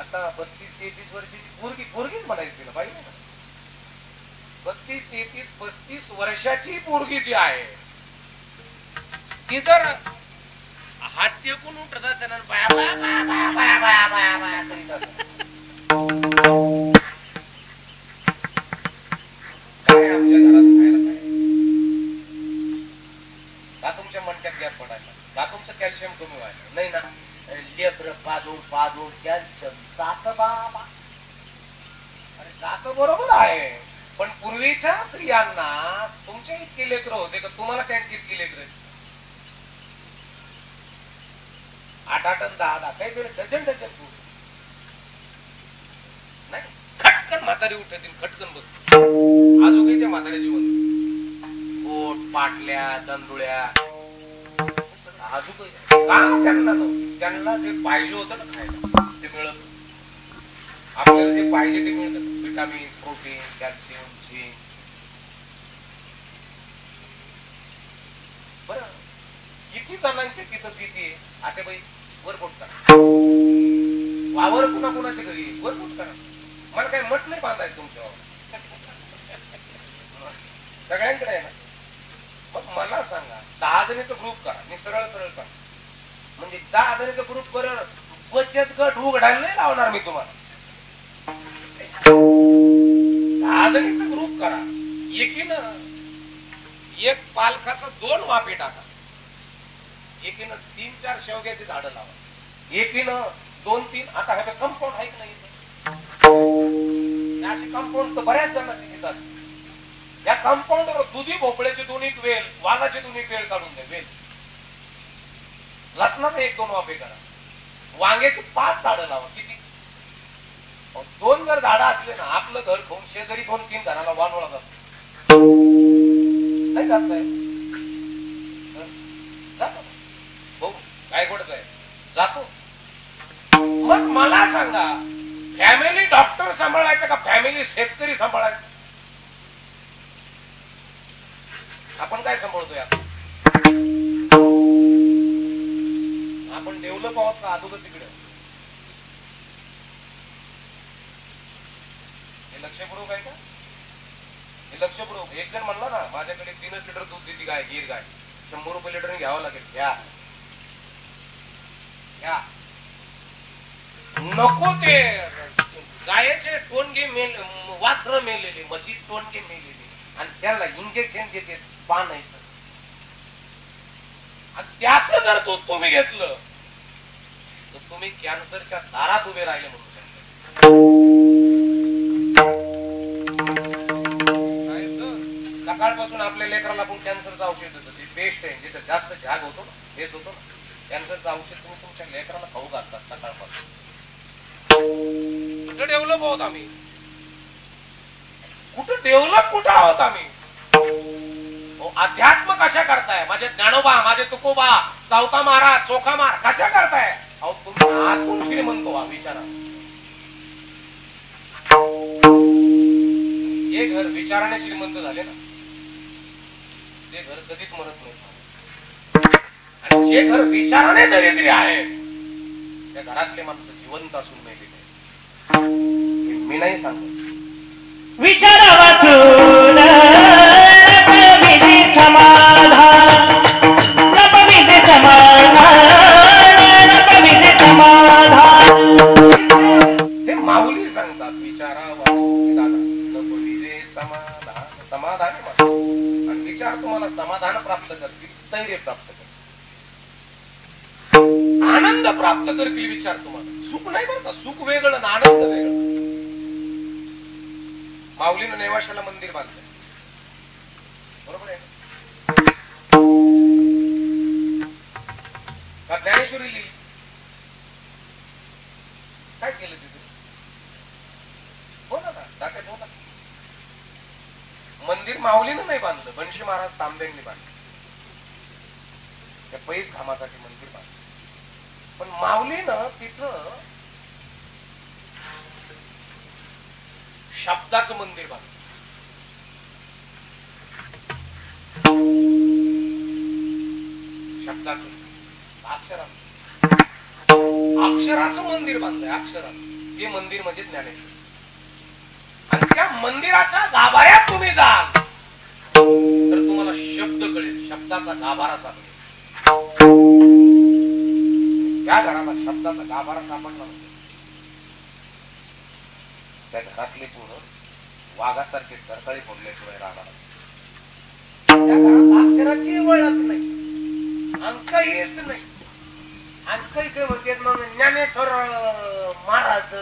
Speaker 3: आता 32-33 वर्षाची पोरगीच म्हणायची तिला पाहिजे ना. 32, 33, 35 वर्षाची पोरगी जी आहे ती जर हात टेकून उठत असताना बाया बाया बाया बाया बाया बाया बाया बाया करीत असतात. काय आमच्या घरात खायला काय? का तुमच्या मणक्यात गॅस पडायला? का तुमचं कॅल्शियम कमी व्हायला? नाही ना. लेकर पाजून कॅल्शियम जात बाबा. अरे जात बरोबर आहे, पण पूर्वीच्या स्त्रियांना तुमच्या इतके लेकर होते का तुम्हाला त्यांची इतकी लेकर? 8 आणि 10 काहीतरी डझन नाही. खटकन म्हातारी उठते, खटकन बसते. अजून काही त्या म्हाताऱ्या जीवन पोट पाटल्या दंडुळ्या अजून त्यांना जे पाहिजे होतं ना खायला ते मिळत. आपल्याला जे पाहिजे ते मिळतं. Vitamin, protein, calcium, zinc. बरं किती जणांची तिथं शेती आहे? आता बाई वरपोट करा, वावर कुणा कुणाच्या घरी वरपोट करा. मला काही मठ नाही बांधायचं तुमच्या सगळ्यांकडे आहे ना. मग मला सांगा 10 जणीचा ग्रुप करा. मी सरळ करा. म्हणजे 10 जणीचा ग्रुप कर, बचत गट उघडायला नाही लावणार मी तुम्हाला. 10 जणीचा ग्रुप करा. एकीनं एक पालकाचा 2 वाफे टाका. एकीनं 3-4 शेवग्याची झाडं लावा. एकीनं 2-3 आता ह्याचं कंपाऊंड आहे की नाही? अशी कंपाऊंड तर बऱ्याच जणांची घेतात. या कंपाऊंडवर दुधी भोपळ्याचे 2 वेल, वाघाचे 2 वेल काढून द्या. वेल लसणाचे 1-2 वाफे करा. वांग्याची 5 झाडं लावा. किती? 2 जर झाडं असले ना आपलं घर खाऊन शेजारी 2-3 घराला वानवळा जातो. नाही जात आहे जातो भाऊ काय घडत आहे जातो. मग मला सांगा फॅमिली डॉक्टर सांभाळायचं का फॅमिली शेतकरी सांभाळायचं? आपण काय सांभाळतोय? आपण डेव्हलप आहोत का अगोदर तिकडे? हे लक्षपूर्वक आहे का? हे लक्षपूर्वक. एक जण म्हणला ना माझ्याकडे 3 लिटर दूध देते गाय, गीर गाय, 100 रुपये लिटर घ्यावं लागेल. घ्या नको. ते गायचे टोनगे मेल, वासर मेलेले, म्हशी टोनगे मेलेले आणि त्याला इंजेक्शन देते पानायचं. त्याच जर दूध तुम्ही घेतलं तर तुम्ही कॅन्सरच्या दारात उभे राहिले म्हणू शकता. सकाळपासून आपल्या लेकराला आपण कॅन्सरचं औषध देतो. ते बेस्ट आहे. जिथं जास्त झाग होतो ना, हेच होतो ना, कॅन्सरचं औषध तुम्ही तुमच्या लेकराला खाऊ घालतात सकाळपासून. कुठं डेव्हलप आहोत आम्ही? कुठं डेव्हलप कुठं आहोत आम्ही? अध्यात्म कशा करताय? माझे ज्ञानोबा, माझे तुकोबा, चौथा महाराज, चोखा मार कशा करताय? अहो तुम्ही आतून श्रीमंत व्हा. विचारा. जे घर विचाराने श्रीमंत झाले ना ते घर कधीच मरत नाही. आणि जे घर विचाराने दरिद्री आहे त्या घरातले माणसं जिवंत असून मेलेले. मी नाही सांगत.
Speaker 2: विचारा वाचून नपविधी समाधान, नपविधी समाधान, नपविधी समाधान.
Speaker 3: हे माऊली सांगतात. विचारा वाचून दादा नपविधी समाधान. समाधान आणि विचार तुम्हाला समाधान प्राप्त करतील, स्थैर्य प्राप्त करतील, आनंद प्राप्त करतील. विचार तुम्हाला सुख नाही बरं का. सुख वेगळं आणि आनंद वेगळं. माऊलीनं नेवाशाला मंदिर बांधलं बरोबर आहे का? ज्ञानेश्वरी लिहिली. काय केलं तिथे? हो ना दाखवत होता. मंदिर माऊलीनं नाही बांधलं, बनशी महाराज तांब्यांनी बांधलं. त्या पैस घामासाठी मंदिर बांधलं. पण माऊलीनं तिथं शब्दाचं मंदिर बांधलं. शब्दाचं अक्षराचं अक्षराचं मंदिर बांधलंय अक्षराचं ते मंदिर म्हणजे ज्ञानेश्वर आणि त्या मंदिराच्या गाभाऱ्यात तुम्ही जाल तर तुम्हाला शब्द कळेल शब्दाचा गाभारा सापडेल त्या घराला शब्दाचा गाभारा सापडला त्या घरातले पूर्ण वाघासारखे सरकाळी फोडल्याशिवाय राहणार त्या घरात अक्षराची वळत नाही अंक येत नाही अंक काय म्हणते मग ज्ञानेश्वर महाराज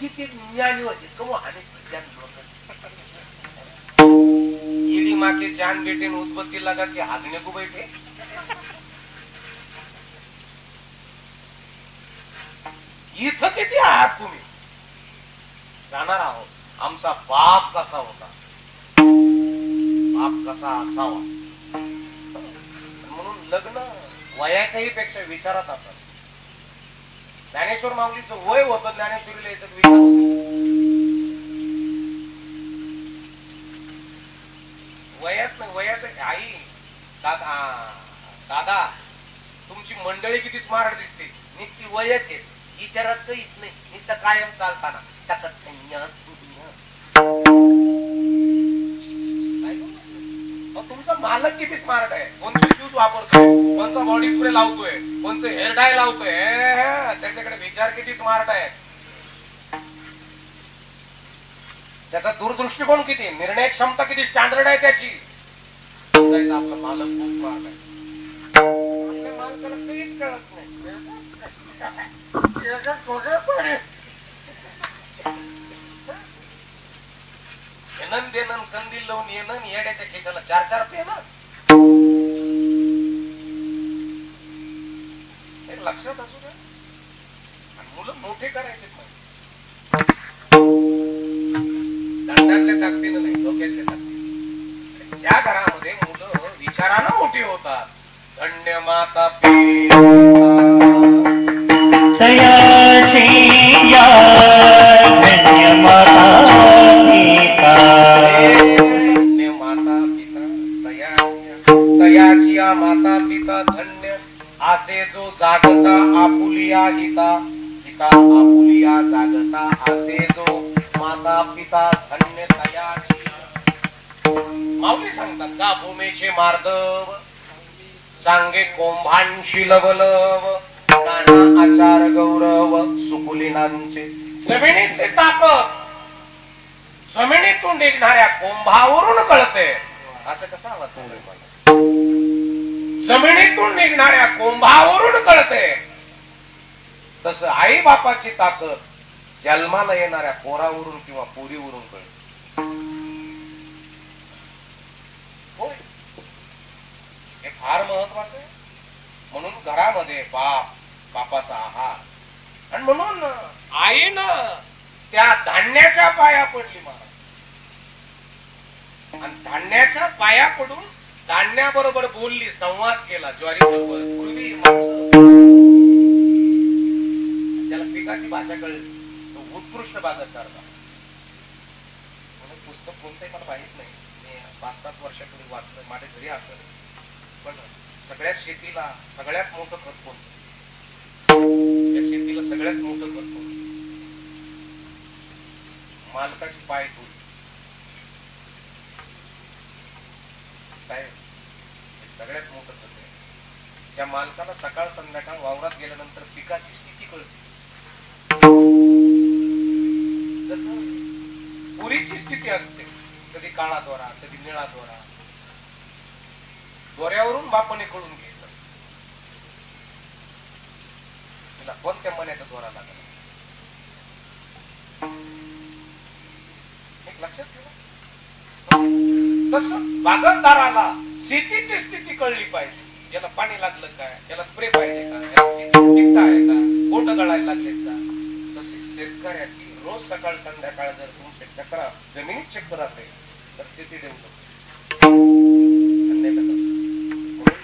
Speaker 3: किती ज्ञानी होते कमो हाने इडी माके जान बेटे उद्बत्ती लगा के हागने को बैठे इथं किती आहात तुम्ही जाणार आहोत आमचा बाप कसा होता बाप कसा असावा म्हणून लग्न वयाच्याही पेक्षा विचारात असतात ज्ञानेश्वर माऊलीचं वय होतं ज्ञानेश्वरीला याच्यात विचार वयात नाही वयात आई दादा तुमची मंडळी किती स्मार्ट दिसते नुसती वयात येत विचारात काहीच नाही नुसतं कायम चालताना तुमचा मालक किती स्मार्ट आहे कोणते शूज वापरतोय कोणचा बॉडी स्प्रे लावतोय कोणतं हेअर डाय लावतोय त्याच्याकडे विचार किती स्मार्ट आहे त्याचा दूरदृष्टिकोन किती निर्णय क्षमता किती स्टँडर्ड आहे त्याची आपला मालक खूप स्मार्ट आहे आपल्या मालकाला काहीच कळत नाही येणं देणं कंदील लावून येणं येड्याच्या केसाला 4-4 पेन एक लक्षात असू द्या आणि मुलं मोठे करायचे दंडातल्या ताकदीनं नाही डोक्यातल्या ताकदीनं ज्या घरामध्ये मुलं विचारानं मोठी होतात धन्य माता पिता
Speaker 2: तयाची या धन्य माता पिता
Speaker 3: धन्य माता पिता तयाची माता पिता धन्य असे जो जागता आपुलिया हिता हिता आपुलिया जागता असे जो माता पिता धन्य तयाची माऊली सांगतात का भूमीचे मार्दव सांगे कोंभांशी लवलव नाना आचार गौरव सुकुलिनांचे जमिनीची ताकद जमिनीतून निघणाऱ्या कोंभावरून कळते असं कसं आवाज मला जमिनीतून निघणाऱ्या कोंभावरून कळते तसं आई बापाची ताकद जन्माला येणाऱ्या पोरावरून किंवा पोरीवरून कळते होय हे फार महत्वाचं आहे म्हणून घरामध्ये बापाचा आहार आणि म्हणून आईनं त्या धान्याच्या पाया पडली महाराज आणि धान्याच्या पाया पडून धान्याबरोबर बोलली संवाद केला ज्वारी बरोबर पूर्वी ज्याला पिकाची भाषा कळली तो उत्कृष्ट बाजारदार म्हणून पुस्तक कोणतंही मला माहित नाही मी 5-7 वर्षापूर्वी वाचलं माझ्या घरी असेल पण सगळ्यात शेतीला सगळ्यात मोठं खत कोणतं या शेतीला सगळ्यात मोठं खत कोणतं मालकाची पाय धूळ सगळ्यात मोठं खत आहे त्या मालकाला सकाळ संध्याकाळ वावरात गेल्यानंतर पिकाची स्थिती कळते जसं पुरीची स्थिती असते कधी काळा दोरा कधी निळा दोरा दोऱ्यावरून बापाने कळून घ्यायचं असतं तिला कोणत्या मण्याचा दोरा लागला एक लक्षात ठेवा तसंच बागायतदाराला शेतीची स्थिती कळली पाहिजे याला पाणी लागलं काय याला स्प्रे पाहिजे का याला चिकटा आहे का बोट गळायला लागलेत का तशी शेतकऱ्याची रोज सकाळ संध्याकाळ जर तुमचे चक्र जमिनीत चक्र असेल तर शेती देऊ शकतो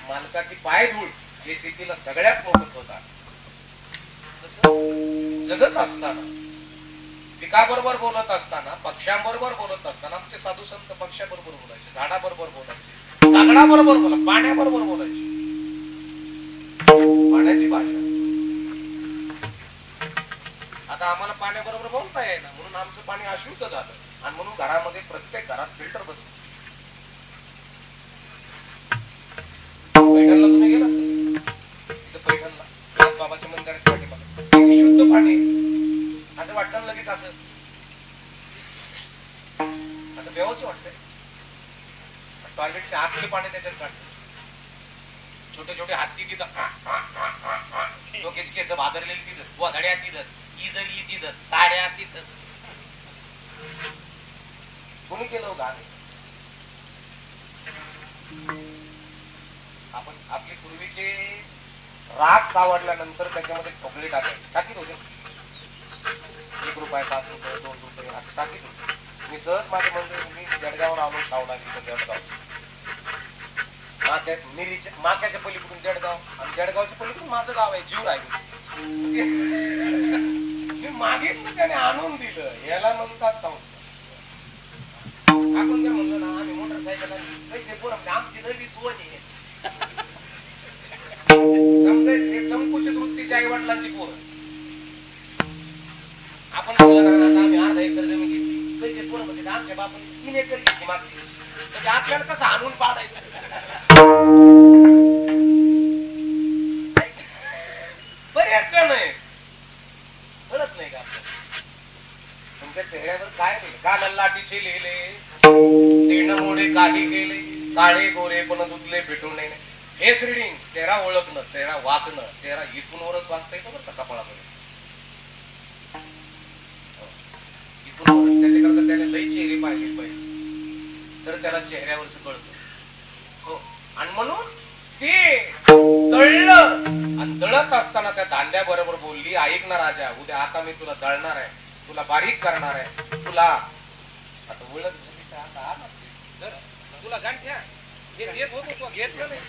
Speaker 3: मालकाची पाय धूळ हे शेतीला सगळ्यात मोठं होतात तसं जगत असताना पिकाबरोबर बोलत असताना पक्ष्यांबरोबर बोलत असताना आमचे साधू संत पक्ष्याबरोबर बोलायचे झाडाबरोबर बोलायचे कागडाबरोबर बोला पाण्याबरोबर बोलायचे पाण्याची भाषा. आता आम्हाला पाण्याबरोबर बोलता येईना म्हणून आमचं पाणी अशुद्ध झालं आणि म्हणून घरामध्ये प्रत्येक घरात फिल्टर बसलं. पैठणला तुम्ही गेलात तिथं पैठणला बाबाच्या मंदिराच्या पाठीमागे शुद्ध पाणी असं वाटतं लगेच असं व्यवस्थित वाटतंय. टॉयलेटचे आतले पाणी त्याच्यात काढतं. छोटे छोटे हत्ती तिथं डोक्याची केस भादरलेली तिथं गोधड्या तिथं इजरी तिथं साड्या तिथं. कोणी केलं गाणे आपण आपले पूर्वीचे राग सावडल्यानंतर त्याच्यामध्ये ठोकळे टाकायचे टाकीत होते. 1 रुपया 7 रुपये 2 रुपये असं टाकीत होते. मी सहज माझ्या म्हणजे मी जळगाववर आलो शावडा तिथं जळगाव माक्याच्या पलीकडून जळगाव आणि जळगावच्या पलीकडून माझं गाव आहे जीव राहिलं. मी मागितलं त्याने आणून दिलं. याला म्हणतात आपण जर म्हणलो ना आम्ही मोटरसायकल आमची नवी सोन आहे समजायचं. हे संकुचित वृत्तीच्या आई वडिलांची पोरं. आपण म्हणलं ना आम्ही अर्धा एकर जमीन घेतली काही पोरं म्हणजे आमच्या बापाने 3 एकर घेतली मागची म्हणजे आपल्याला कसं आणून पाडायचं. बरेच जण आहे कळत नाही का आपल्याला. तुमच्या चेहऱ्यावर काय नाही का लाटीचे लिहिले तेण मोडे काही गेले काळे गोरे पण दुधले भेटू नये. फेस रिडिंग चेहरा ओळखणं चेहरा वाचणं चेहरा इथून वरच वाचता येतं बरं का कपाळामध्ये. इथून त्याच्याकरता त्याने लई चेहरे पाहिजे तर त्याला चेहऱ्यावरच कळतं. हो आणि म्हणून ते दळलं आणि दळत असताना त्या दांड्या बरोबर बोलली ऐक ना राजा उद्या आता मी तुला दळणार आहे तुला बारीक करणार आहे तुला आता ओळख तुला गांठ्या घेत होतो तो घेतलं नाही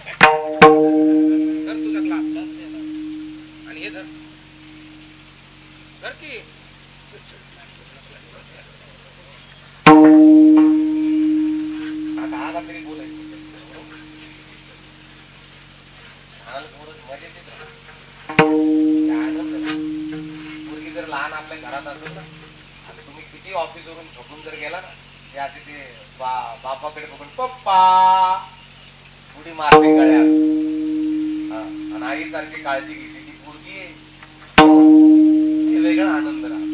Speaker 3: तर तुझा क्लास आणि हे धर की आता आला तरी बोलायचं मुलगी जर लहान आपल्या घरात असेल ना आता तुम्ही किती ऑफिस वरून झोपून जर गेला ना ते असे ते बापाकडे बघून पप्पा उडी मारते गळ्यात आणि आई सारखी काळजी घेतली ती मुलगी वेगळा आनंद राहा.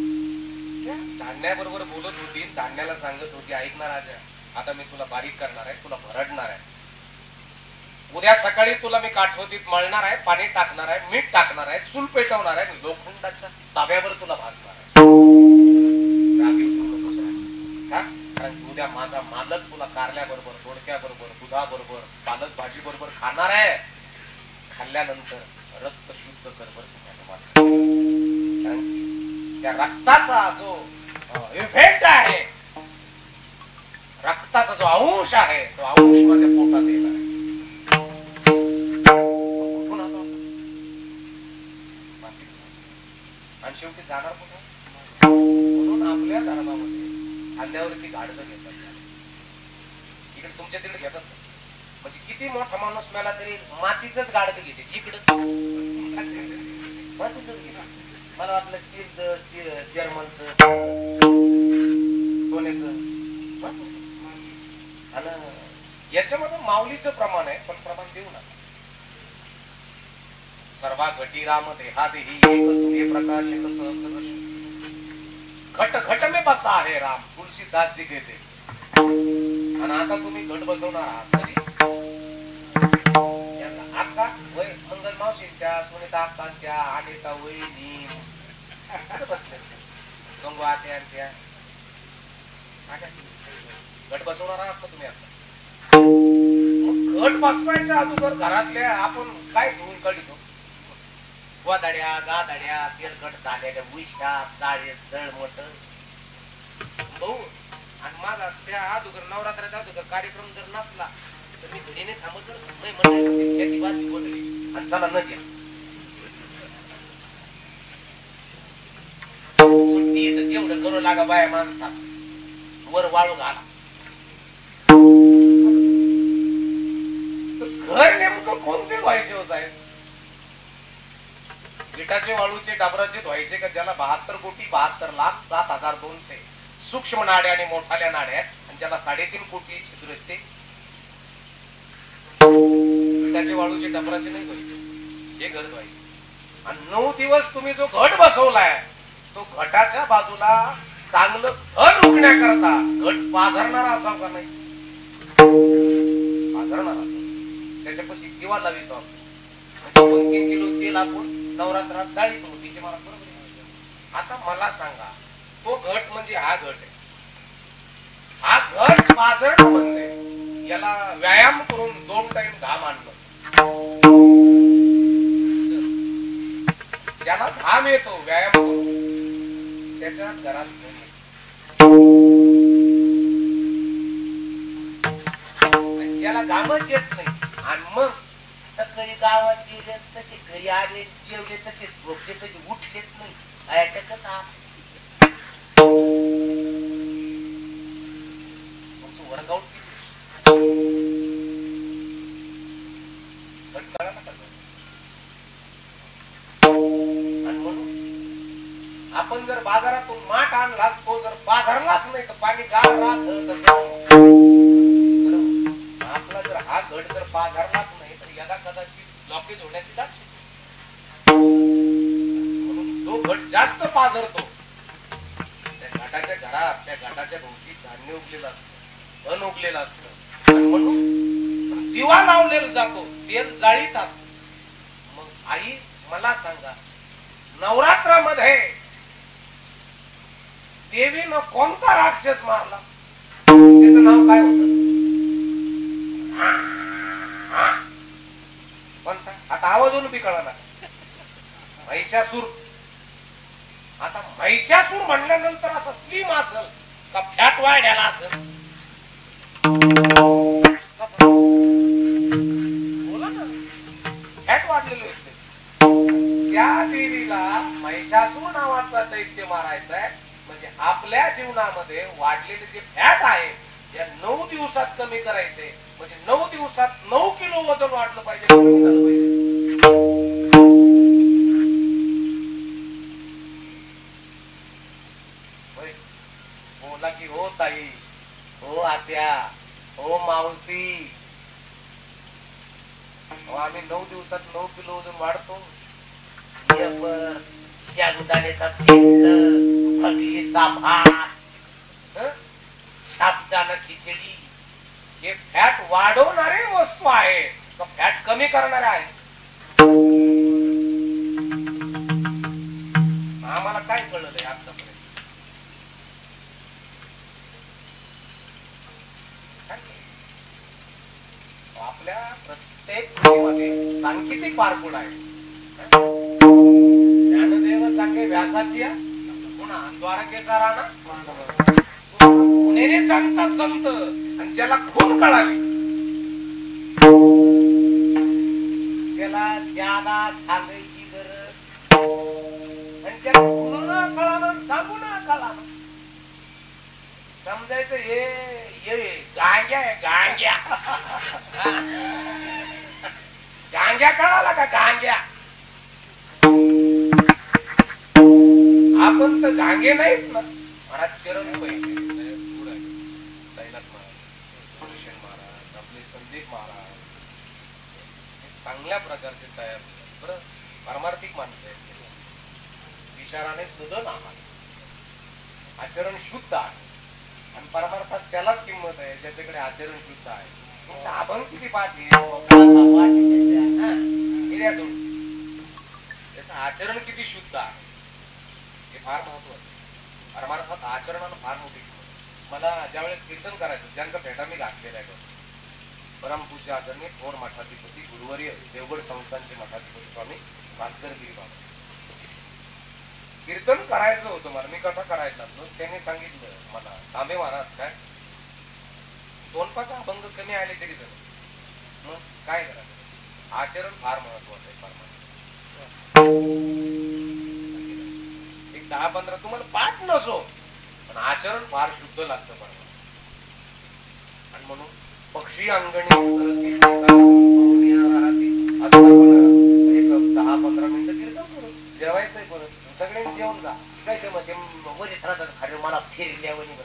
Speaker 3: धान्याबरोबर बोलत होती धान्याला सांगत होती ऐक ना राजा आता मी तुला बारीक करणार आहे तुला भरडणार आहे उद्या सकाळी तुला मी काठवतीत मळणार आहे पाणी टाकणार आहे मीठ टाकणार आहे चूल पेटवणार आहे लोखंडाच्या ताब्यावर तुला भाजणार आहे. कारण उद्या माझा मालक तुला कारल्याबरोबर दोडक्याबरोबर दुधाबरोबर पालक भाजी बरोबर खाणार आहे. खाल्ल्यानंतर रक्त शुद्ध कर त्या रक्ताचा जो इफेक्ट आहे रक्ताचा जो अंश आहे तो अंश माझ्या पोटात येणार आहे. आणि शेवटी जाणार कुठं म्हणून आपल्या धर्मामध्ये खांद्यावरती गाडगं घेतात. इकडे तुमच्या तिकडे घेतात म्हणजे किती मोठा माणूस मिळाला तरी मातीचंच गाडगं घेते इकडं मातीचंच घेते. मला वाटलं स्टीलचं जर्मनचं सोन्याचं आणि याच्यामध्ये माऊलीचं प्रमाण आहे पण प्रमाण देऊ नका. सर्वा घटी राम देहा देही एक सूर्य प्रकाश एक सहस्र घट घट में बसा आहे राम तुलसीदास जी घेते. आणि आता तुम्ही घट बसवणार आहात तरी आका वय मंगल मावशीच्या सुनीता आकाशच्या अनिता वहिनी बसले गंगू आत्या घट बसवणार आहात का तुम्ही आता. घट बसवायच्या अगोदर घरातल्या आपण काय धुवून काढतो गोदाड्या गादाड्या तेलकट झालेल्या विषा जाळे जळमट भाऊ आणि माझा त्या अगोदर नवरात्राच्या अगोदर कार्यक्रम जर नसला तर मी घडीने थांबत नाही म्हणली बाजू बोलली आणि चला न घ्या सुट्टी येतं तेवढं करू लागा बाया माणसा वर वाळू घाला. घर नेमकं कोणते व्हायचे होत आहे विटाचे वाळूचे डाबराचे धुवायचे का ज्याला 72 कोटी 72,07,200 सूक्ष्म नाड्या आणि मोठाल्या नाड्या आणि ज्याला 3.5 कोटी छिद्र आहेत ते विटाचे वाळूचे डाबराचे नाही धुवायचे, हे घर धुवायचे. आणि 9 दिवस तुम्ही जो घट बसवलाय तो घटाच्या बाजूला चांगलं घट रोखण्याकरता घट पाझरणारा असावं का नाही? पाझरणारा त्याच्यापाशी दिवा लावितो आपण. म्हणजे 2-3 किलो तेल आपण नवरात्रात जाळीतो. तिचे मला बरोबर आहे. आता मला सांगा तो घट म्हणजे हा घट आहे. हा घट पाझरणं म्हणजे याला व्यायाम करून 2 टाइम घाम आणणं. ज्याला घाम येतो व्यायाम करून त्याच्या घरात त्याला घामच येत नाही. आणि मग सकाळी गावात गेले तसे घरी आले जेवले तसे झोपले तसे उठलेच नाही. वर्कआउट आणि म्हणून आपण जर बाजारातून माठ आणला तो जर बाजारलाच नाही तर पाणी गाळ राहत. आपला जर हा घट जर बाजारलाच नाही तर याला कदाचित ब्लॉकेज होण्याची दाट. म्हणून जो घट जास्त पाझरतो त्या घाटाच्या घरात त्या घाटाच्या भोवती धान्य उगलेलं असतं, अन्न उगलेलं असतं. म्हणून दिवा लावलेला जातो, तेल जाळीतात. मग आई मला सांगा नवरात्रामध्ये देवीनं कोणता राक्षस मारला? त्याचं नाव काय होतं? कोणता? आता आवाजून बी कळाला. महिषासूर. आता महिषासूर म्हणल्यानंतर असं स्लिम असेल का फॅट वाढ्याला असेल? बोला ना, फॅट वाढलेलं असते. त्या देवीला महिषासूर नावाचा दैत्य मारायचा आहे. म्हणजे आपल्या जीवनामध्ये वाढलेले जे फॅट आहे या 9 दिवसात कमी करायचे. म्हणजे 9 दिवसात 9 किलो वजन वाढलं पाहिजे. बोला की हो ताई, हो आत्या, हो मावशी, आम्ही 9 दिवसात 9 किलो वजन वाढतो. साबुदाण्याचा पिंड, भगरीचा भात, साबुदाणा खिचडी हे फॅट वाढवणारे वस्तू आहे का फॅट कमी करणारे आहे? आम्हाला काय कळलंय आतापर्यंत? आपल्या प्रत्येक मध्ये सांकेतिक बारकोड आहे. ज्ञानदेव सांगे व्यासाची पुन्हा द्वारकेचा राणा पुणेने सांगता संत. आणि ज्याला खून कळाली त्याला ज्यादा सांगायची गरज. आणि ज्याला खून न कळालं सांगू न कळालं समजायचं हे गांग्या आहे. गांग्या गांग्या कळाला का? गांग्या. आपण तर गांगे नाहीत ना. महाराज चरण पाहिजे, साईनाथ महाराज, महाराज, आपले संदीप महाराज चांगल्या प्रकारचे तयार बरं पारमार्थिक माणसं आहेत. विचाराने सुदन आहात, आचरण शुद्ध आहे. आणि परमार्थात त्यालाच किंमत आहे ज्याच्याकडे आचरण शुद्ध आहे. तुमचा अभंग किती पाठी त्याचं आचरण किती शुद्ध आहे हे फार महत्वाचं. परमार्थात आचरणानं फार मोठी किंमत. मला ज्यावेळेस कीर्तन करायचं ज्यांचा भेटा मी घातलेला आहे परमपूज्य आदरणीय थोर मठाधिपती गुरुवर्य देवगड संस्थानचे मठाधिपती स्वामी भास्करगिरी बाबा कीर्तन करायचं होतं मला. मी कथा करायला लागलो. त्यांनी सांगितलं मला तांबे महाराज काय 2-5 अभंग कमी आले तरी झालं. मग काय करायचं? आचरण फार महत्वाचं आहे. एक 10-15 तुम्हाला पाठ नसो पण आचरण फार शुद्ध लागतं परमार्थ. आणि म्हणून पक्षी अंगणी एक 10-15 मिनिटं कीर्तन करू. जेवायचंय परत सगळ्यांनी जेवून जा काय ते मग वरीच राहतात खाली मला फिरल्यावणी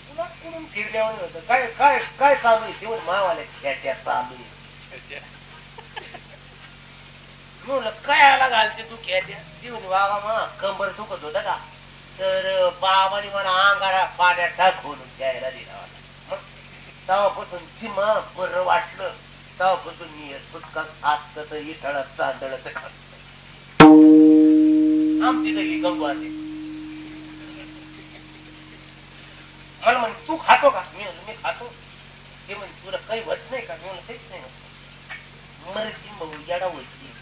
Speaker 3: तुला कुठून फिरल्यावणी होतं काय काय काय चालू आहे तेवढ मावाले त्या चालू आहे म्हणलं काय आला घालते तू खेट्या ती म्हणे बाबा मला कंबर दुखत होता का तर बाबाने मला अंगारा पाण्यात टाकून द्यायला दिला मग तेव्हापासून ती मला बरं वाटलं तेव्हापासून मी सुटकात असत तर इटाळत तांदळत खात आमची तरी गंगू आली मला म्हणे तू खातो का मी खातो ते म्हणे तुला काही होत नाही का मी म्हणलं काहीच नाही मरची भाऊ येडा व्हायची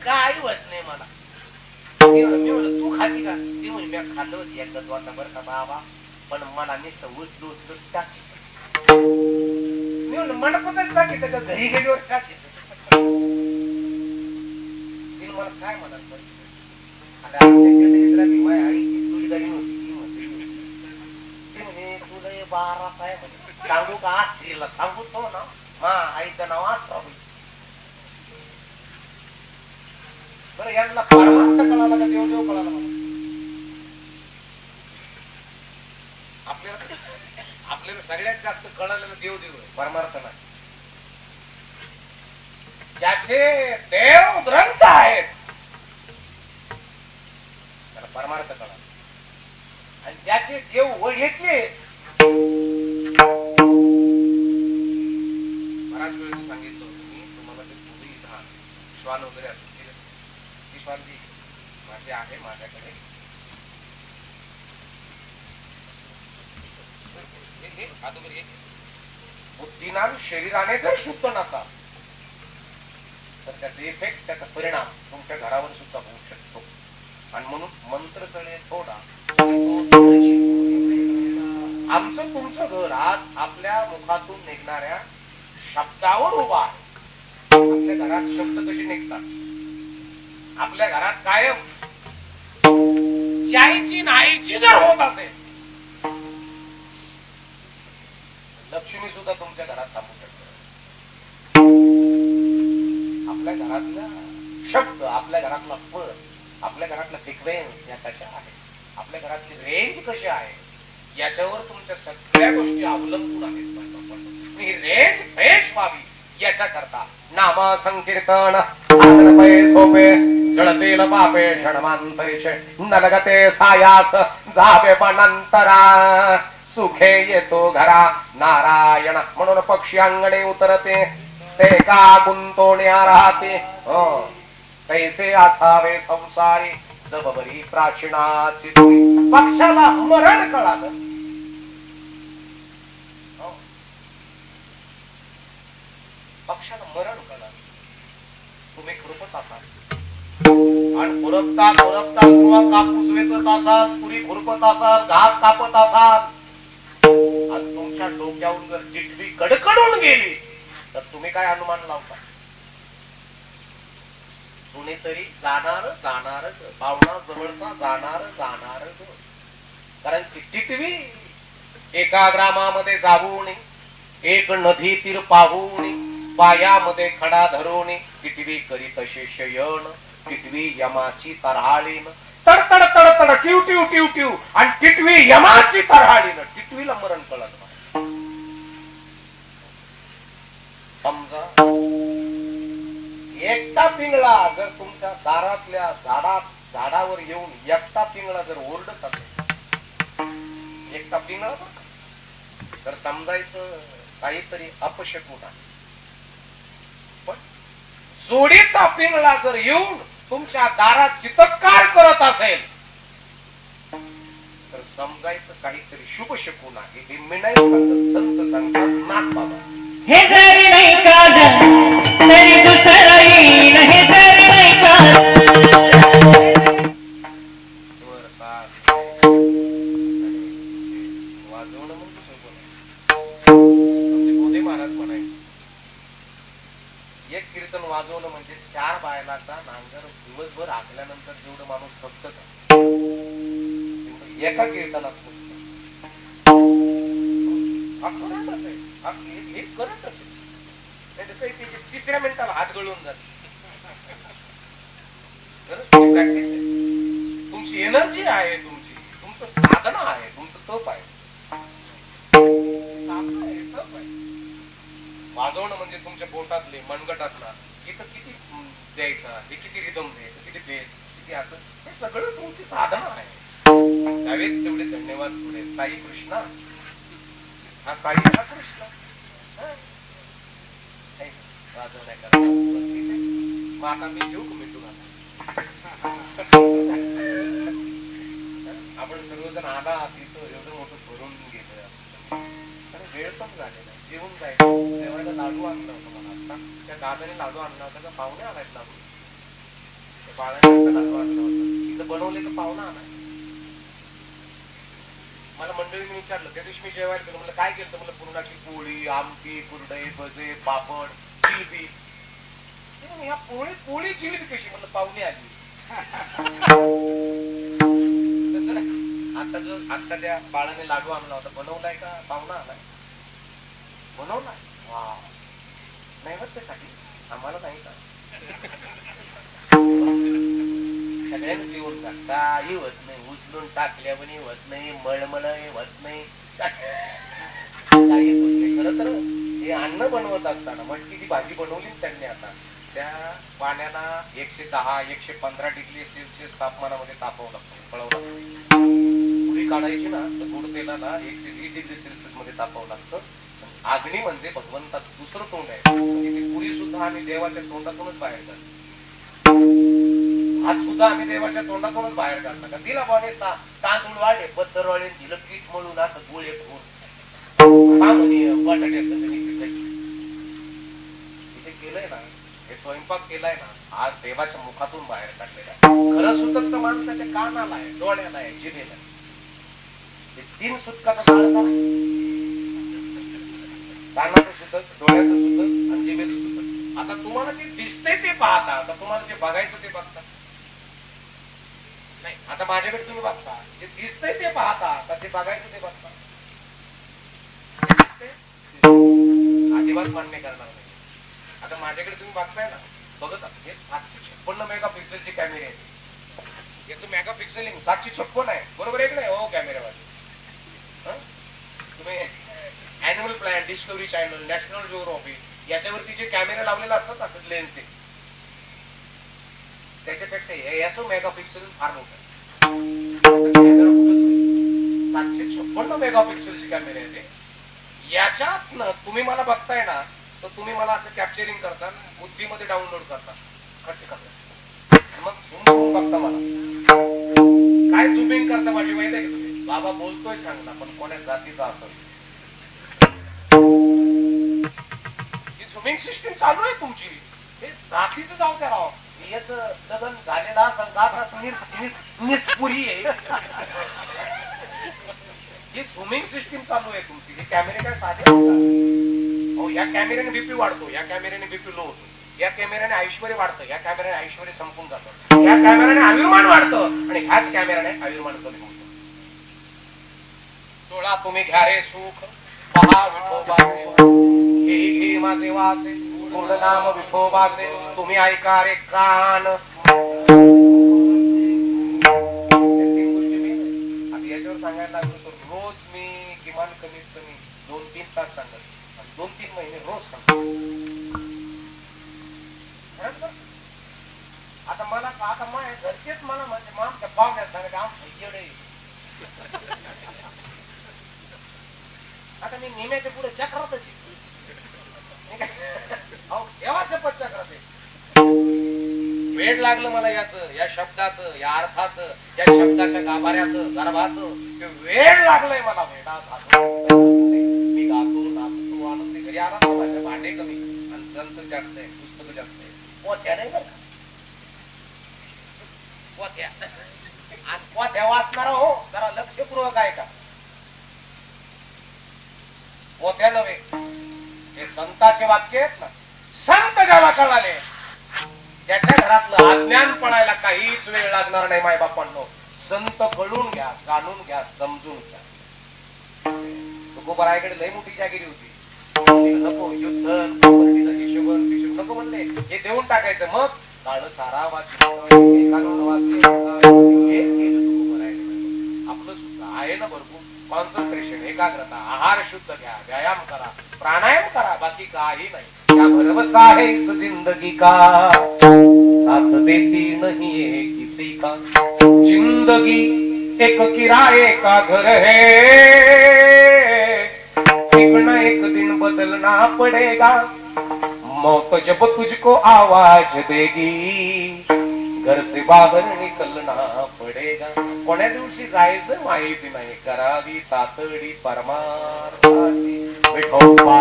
Speaker 3: काय होत नाही मला मी म्हणलं तू खाती का ती म्हणे मी खाल्लं होती एकदा वाटा बरं का बाबा पण मला नुसतं उचलू टाकी मी म्हणलं मंडपातच टाकीत का घरी गेल्यावर टाकीत तिने मला काय म्हणाल आता माझ्या आईची तुझी गाडी नव्हती ती म्हणे तुला 12 काय म्हणे सांगू का स्त्रीला सांगू तो ना मा आईचं नाव असतं बरं यांना परमार्थ कळाला का देव देव कळाला आपल्याला सगळ्यात जास्त कळालेलं देव देव आहे परमार्थ नाही ज्याचे देव ग्रंथ आहेत त्याला परमार्थ कळाला आणि ज्याचे देव ओळखले बराच वेळ सांगितलं मी तुम्हाला ते पुढे इथं श्वान वगैरे असतो माझे आहे माझ्याकडे बुद्धीनाम शरीराने जर शुद्ध नसाल तर त्याचा इफेक्ट त्याचा परिणाम तुमच्या घरावर सुद्धा होऊ शकतो आणि म्हणून मंत्र चढे थोडा आमचं तुमचं घर आज आपल्या मुखातून निघणाऱ्या शब्दावर उभा आहे आपल्या घरात शब्द कसे निघतात आपल्या घरात कायम चायची नाहीची जर होत असेल लक्ष्मी सुद्धा तुमच्या घरात थांबू शकते आपल्या घरातला शब्द आपल्या घरातला पद आपल्या घरातला फ्रिक्वेन्स या कशा आहे आपल्या घरातली रेंज कशी आहे याच्यावर तुमच्या सगळ्या गोष्टी अवलंबून आहेत ही रेंज फ्रेश व्हावी याच्या करता नाम संकीर्तन सोपे जळतेल पापे क्षणमांतरिषे नलगते सायास जावे पणंतरा सुखे येतो घरा नारायण म्हणून पक्षी अंगणे उतरते ते का गुंतवण्या राहते कैसे असावे संसारी जबरी प्राचीनाची पक्षाला मरण कळालं पक्षाला मरण कळालं तुम्ही खुरपत असाल आणि खुरपता खुरपता किंवा कापूस वेचत असाल पुरी खुरपत असाल घास कापत असाल आणि तुमच्या डोक्यावरून जर जिटवी कडकडून गेली तर तुम्ही काय अनुमान लावता कुणीतरी जाणार पाहुणा जवळचा जाणार कारण ती टिटवी एका ग्रामामध्ये जाऊन एक नदी तीर पाहून पायामध्ये खडा धरून टिटवी करीत असे शयन टिटवी यमाची तरहाळीन तडतड तडतड टिव टिव टिव टिव आणि टिटवी यमाची तरहाळीन टिटवीला मरण कळत समजा एकटा पिंगळा जर तुमच्या दारातल्या झाडावर येऊन एकटा पिंगळा जर ओरडत असेल एकटा पिंगळा तर समजायचं काहीतरी अपशकुन आहे पण जोडीचा पिंगळा जर येऊन तुमच्या दारात चितकार करत असेल तर समजायचं काहीतरी शुभ शकून आहे हे मी नाही सांगत संत सांगतात नाथ बाबा
Speaker 2: हे जरी नाही का तरी दुसरं येईल हे जरी नाही का
Speaker 3: वाजवणं म्हणजे आमचे बोधे महाराज म्हणायचे एक कीर्तन वाजवणं म्हणजे 4 बायलाचा नांगर दिवसभर हाकल्यानंतर जेवढं माणूस थकत एका कीर्तनात करंटच आहे. हे करंटच आहे. नाही तर काही त्याच्या तिसऱ्या मिनिटाला हात गळून जात. प्रॅक्टिस आहे. तुमची एनर्जी आहे, तुमचं साधना आहे, तुमचं तप आहे. वाजवणं म्हणजे तुमच्या पोटातले मनगटातला इथं किती द्यायचा, हे किती रिदम द्यायचं, किती बेस, किती असं, हे सगळं तुमची साधना आहे. त्यावेळेस तेवढे धन्यवाद पुढे साई कृष्णा. हा साई हा कृष्ण वाजवण्याकरता मग आता मी घेऊ मिटून आपण सर्वजण आला तिथं एवढं मोठं भरून गेलं आणि वेळ पण झालेला जेवून जायचं. जेवायला लाडू आणला होता मला आता. त्या दादाने लाडू आणला होता का पाहुणे आलायत लाडू. त्या बाळाने लाडू आणला होता. इथं बनवले तर पाहुणा आलाय. मला मंडळीने विचारलं त्या दिवशी मी जेवायला गेलो. म्हणलं काय केलं? म्हणलं पुरणाची पोळी, आमटी, कुरडई, भजे, पापड, जिलेबी. ह्या पोळी जिलेबी कशी? म्हणलं पाहुणे आली. आता त्या बाळाने लाडू आणला होता बनवलाय का पाहुणा आलाय? बनवलाय. वा नैवेद्यासाठी आम्हाला नाही का? सगळ्यांना जेवण का काही होत नाही. उचलून टाकल्या पण होत नाही, मळमळ होत नाही, काही होत नाही. खरं तर हे अन्न बनवत असताना मटकीची भाजी बनवली त्यांनी आता त्या पाण्याला 110 115 डिग्री सेल्सिअस तापमानामध्ये तापवावं लागतं, पळावं लागतं. पुरी काढायची ना तर गोड तेलाला 120 डिग्री सेल्सिअस मध्ये तापवावं लागतं. अग्नी म्हणजे भगवंताचं दुसरं तोंड आहे. म्हणजे ती पुरी सुद्धा आम्ही देवाच्या तोंडातूनच बाहेर काढतो. आज सुद्धा आम्ही देवाच्या तोंडातूनच बाहेर काढतो. का तिला पाणी तांदूळ वाढे, पत्तर वाढे, दिलं पीठ मळून असं गोळे बटाट्याचं तिथे केलंय ना, हे स्वयंपाक केलाय ना, आज देवाच्या मुखातून बाहेर काढलेला आहे. खरं सुतक तर माणसाच्या कानाला आहे, डोळ्याला आहे, जिभेला आहे. हे 3 सुतकाचा काढता कानाचं सुतक, डोळ्याचं सुतक आणि जिभेचं सुतक. आता तुम्हाला जे दिसतंय ते पाहता, आता तुम्हाला जे बघायचं ते बघता नाही. आता माझ्याकडे तुम्ही बघता, जे दिसतंय ते पाहता का ते बघायचं ते बघता? अजिबात मान्य करणार नाही. आता माझ्याकडे तुम्ही बघताय ना, बघत हे 756 मेगापिक्सेलचे कॅमेरे आहेत. याचं मेगापिक्सेलिंग 756 आहे, बरोबर आहे की नाही? हो कॅमेरेवाले तुम्ही annual plan, discovery channel, national geography याच्यावरती जे कॅमेरे लावलेले असतात ना लेन्स, त्याच्यापेक्षा याचं मेगापिक्सेल फार मोठं आहे. 756 मेगापिक्सेलचे कॅमेरे आहेत. याच्यात तुम्ही मला बघताय ना, तर तुम्ही मला असं कॅप्चरिंग करता, बुद्धीमध्ये डाउनलोड करता, खर्च करता, मग झूम करून बघता. मला काय झुमिंग करता माझी माहिती आहे की तुम्ही? बाबा बोलतोय चांगला, पण कोण्या जातीचा असेल ही झुमिंग सिस्टीम चालू आहे तुमची. हे जातीचं जाऊ द्या राव. याच लग्न झालेला निस्पुरी आहे. ही झुमिंग सिस्टीम चालू आहे तुमची. हे कॅमेरे काय साधे हो. या कॅमेऱ्याने बीपी वाढतो, या कॅमेऱ्याने बीपी लो होतो, या कॅमेऱ्याने ऐश्वर्य वाढतं, या कॅमेऱ्याने ऐश्वर्य संपून जातं, या कॅमेऱ्याने आयुर्मान वाढतं आणि ह्याच कॅमेऱ्याने आयुर्मान कमी होतं. डोळा तुम्ही घ्या रे सुख, पहा विठोबाचे, हे घे माझे वाचे, पूर्ण नाम विठोबाचे, तुम्ही ऐका रे कान. आता याच्यावर सांगायला लागलो तर रोज मी किमान कमीत कमी 2-3 तास सांगत, 2-3 महिने रोज सांगतो. आता मला आता माझ्या घरचेच मला म्हणजे आमच्या पाहुण्यात सांगत आमचं येडे. आता मी नेम्याच्या पुढे चक्रातच एव्हा शपथ चक्रात वेळ लागलं मला याचं, या शब्दाचं, या अर्थाचं, या शब्दाच्या गाभाऱ्याचं, गर्भाचं वेळ लागलंय मला. वेळा मी गातो, नाचतो, आनंदी. घरी आला ना माझ्या भांडे कमी आणि ग्रंथ जास्त आहे, पुस्तकं जास्त आहे. पोथ्या नाही बरं, पोथ्या आणि पोथ्या वाचणारा हो जरा लक्षपूर्वक आहे का? पोथ्या नव्हे, हे संताचे वाक्य आहेत ना. संत ज्याला कळाले त्याच्या घरातलं अज्ञान पडायला काहीच वेळ लागणार नाही. मायबापांनो, संत कळून घ्या, जाणून घ्या, समजून घ्या. तुकोबारायकडे लय मोठी जागिरी होती. नको युद्ध प्रॉपर्टीचं हिशोब नको म्हणले, हे देऊन टाकायचं. मग काळ सारा आपलं सुद्धा आहे ना भरपूर. कॉन्सन्ट्रेशन, एकाग्रता, आहार शुद्ध घ्या, व्यायाम करा, प्राणायाम करा, बाकी काही नाही. क्या भरवसा है इस जिंदगी का, साथ देती नहीं है किसी का. जिंदगी एक किराए का घर है, ठिकना एक दिन बदलना पड़ेगा. मौत जब तुझको आवाज देगी, घर से बाहर निकलना पडेगा. कोण्या दिवशी जायचं माहिती नाही, करावी तातडी परमार्थाची. विठोबा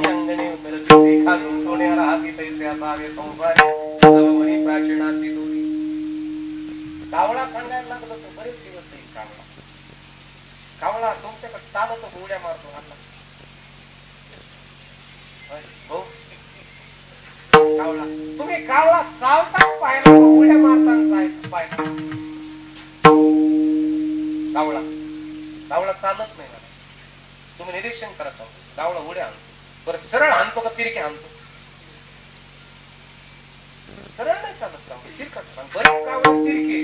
Speaker 3: अंगणे उतरती खालून सोन्या राहती तैसे असावे संसारी, सवनी प्राचीनाची दोरी. कावळा सांगायला लागलं तर बरेच दिवस येईल. कावळा कावळा तुमच्याकडे चालत उड्या मारतो. हो कावळा, तुम्ही कावळा चालता पाहिला, उड्या मारताना पाहिला. कावळा कावळा चालत नाही मला. तुम्ही निरीक्षण करत आहोत. कावळा उड्या आणतो, बरं सरळ आणतो का तिरके आणतो? सरळ नाही चालत कावळा, तिरकट. बरेच कावळा तिरके.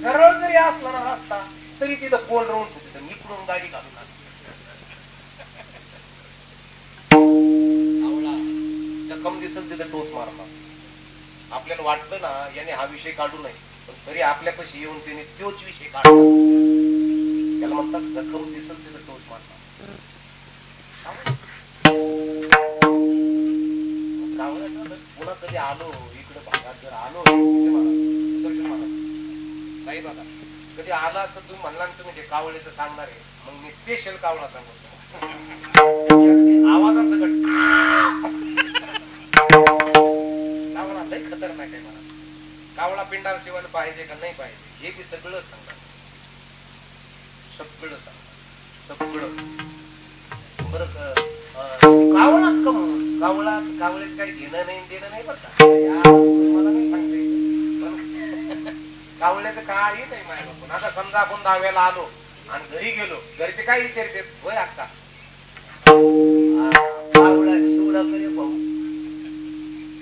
Speaker 3: सरळ जरी असला ना रस्ता तरी तिथं पोल रोवून तिथं इकडून गाडी घालून जखम दिसल तिथे टोच मारणार. आपल्याला वाटतं ना याने हा विषय काढू नये, पण तरी आपल्यापाशी येऊन त्याने तोच विषय काढला. त्याला म्हणतात जखम दिसल तिथे टोच मारणार. पुन्हा कधी आलो इकडे भागात जर आलो नाही दादा कधी आला तर तुम्ही म्हणला तुम्ही जे कावळेचं सांगणार आहे, मग मी स्पेशल कावळा सांगतो. आवाजाचं कावळा लय खतरनाक आहे. मला कावळा पिंडाला शिवायला पाहिजे का नाही पाहिजे हे बी सगळं सांगणार. सगळं सांगणार सगळं. बरं कावळाच का म्हणून कावळ्यात काही घेणं नाही देणं नाही. बरं का मला नाही सांगता येत. कावळ्याचं काही नाही माय बापून. आता समजा आपण दहाव्याला आलो आणि घरी गेलो, घरचे काय विचारते, होय अक्का कावळा शिवला करे भाऊ.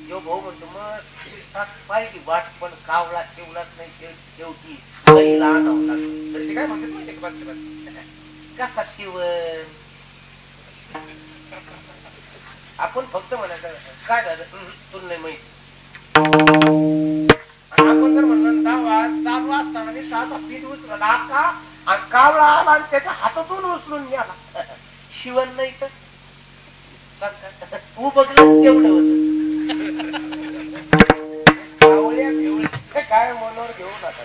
Speaker 3: जो भाऊ म्हणतो मग पाहिजे वाट, पण कावळा शिवलाच नाही. शेवटी पहिला आणावं लागलं. घरचे काय म्हणतात माहिती कसा शिवन. आपण फक्त म्हणायचं काय झालं तुला नाही माहिती. आपण जर म्हणलं चालू असताना पीठ उचलला का आणि कावळा आला आणि त्याच्या हातातून उचलून न्याला. शिवण नाही तर तू बघलं तेवढं होत. कावळ्या घेऊन काय मनावर घेऊ नका.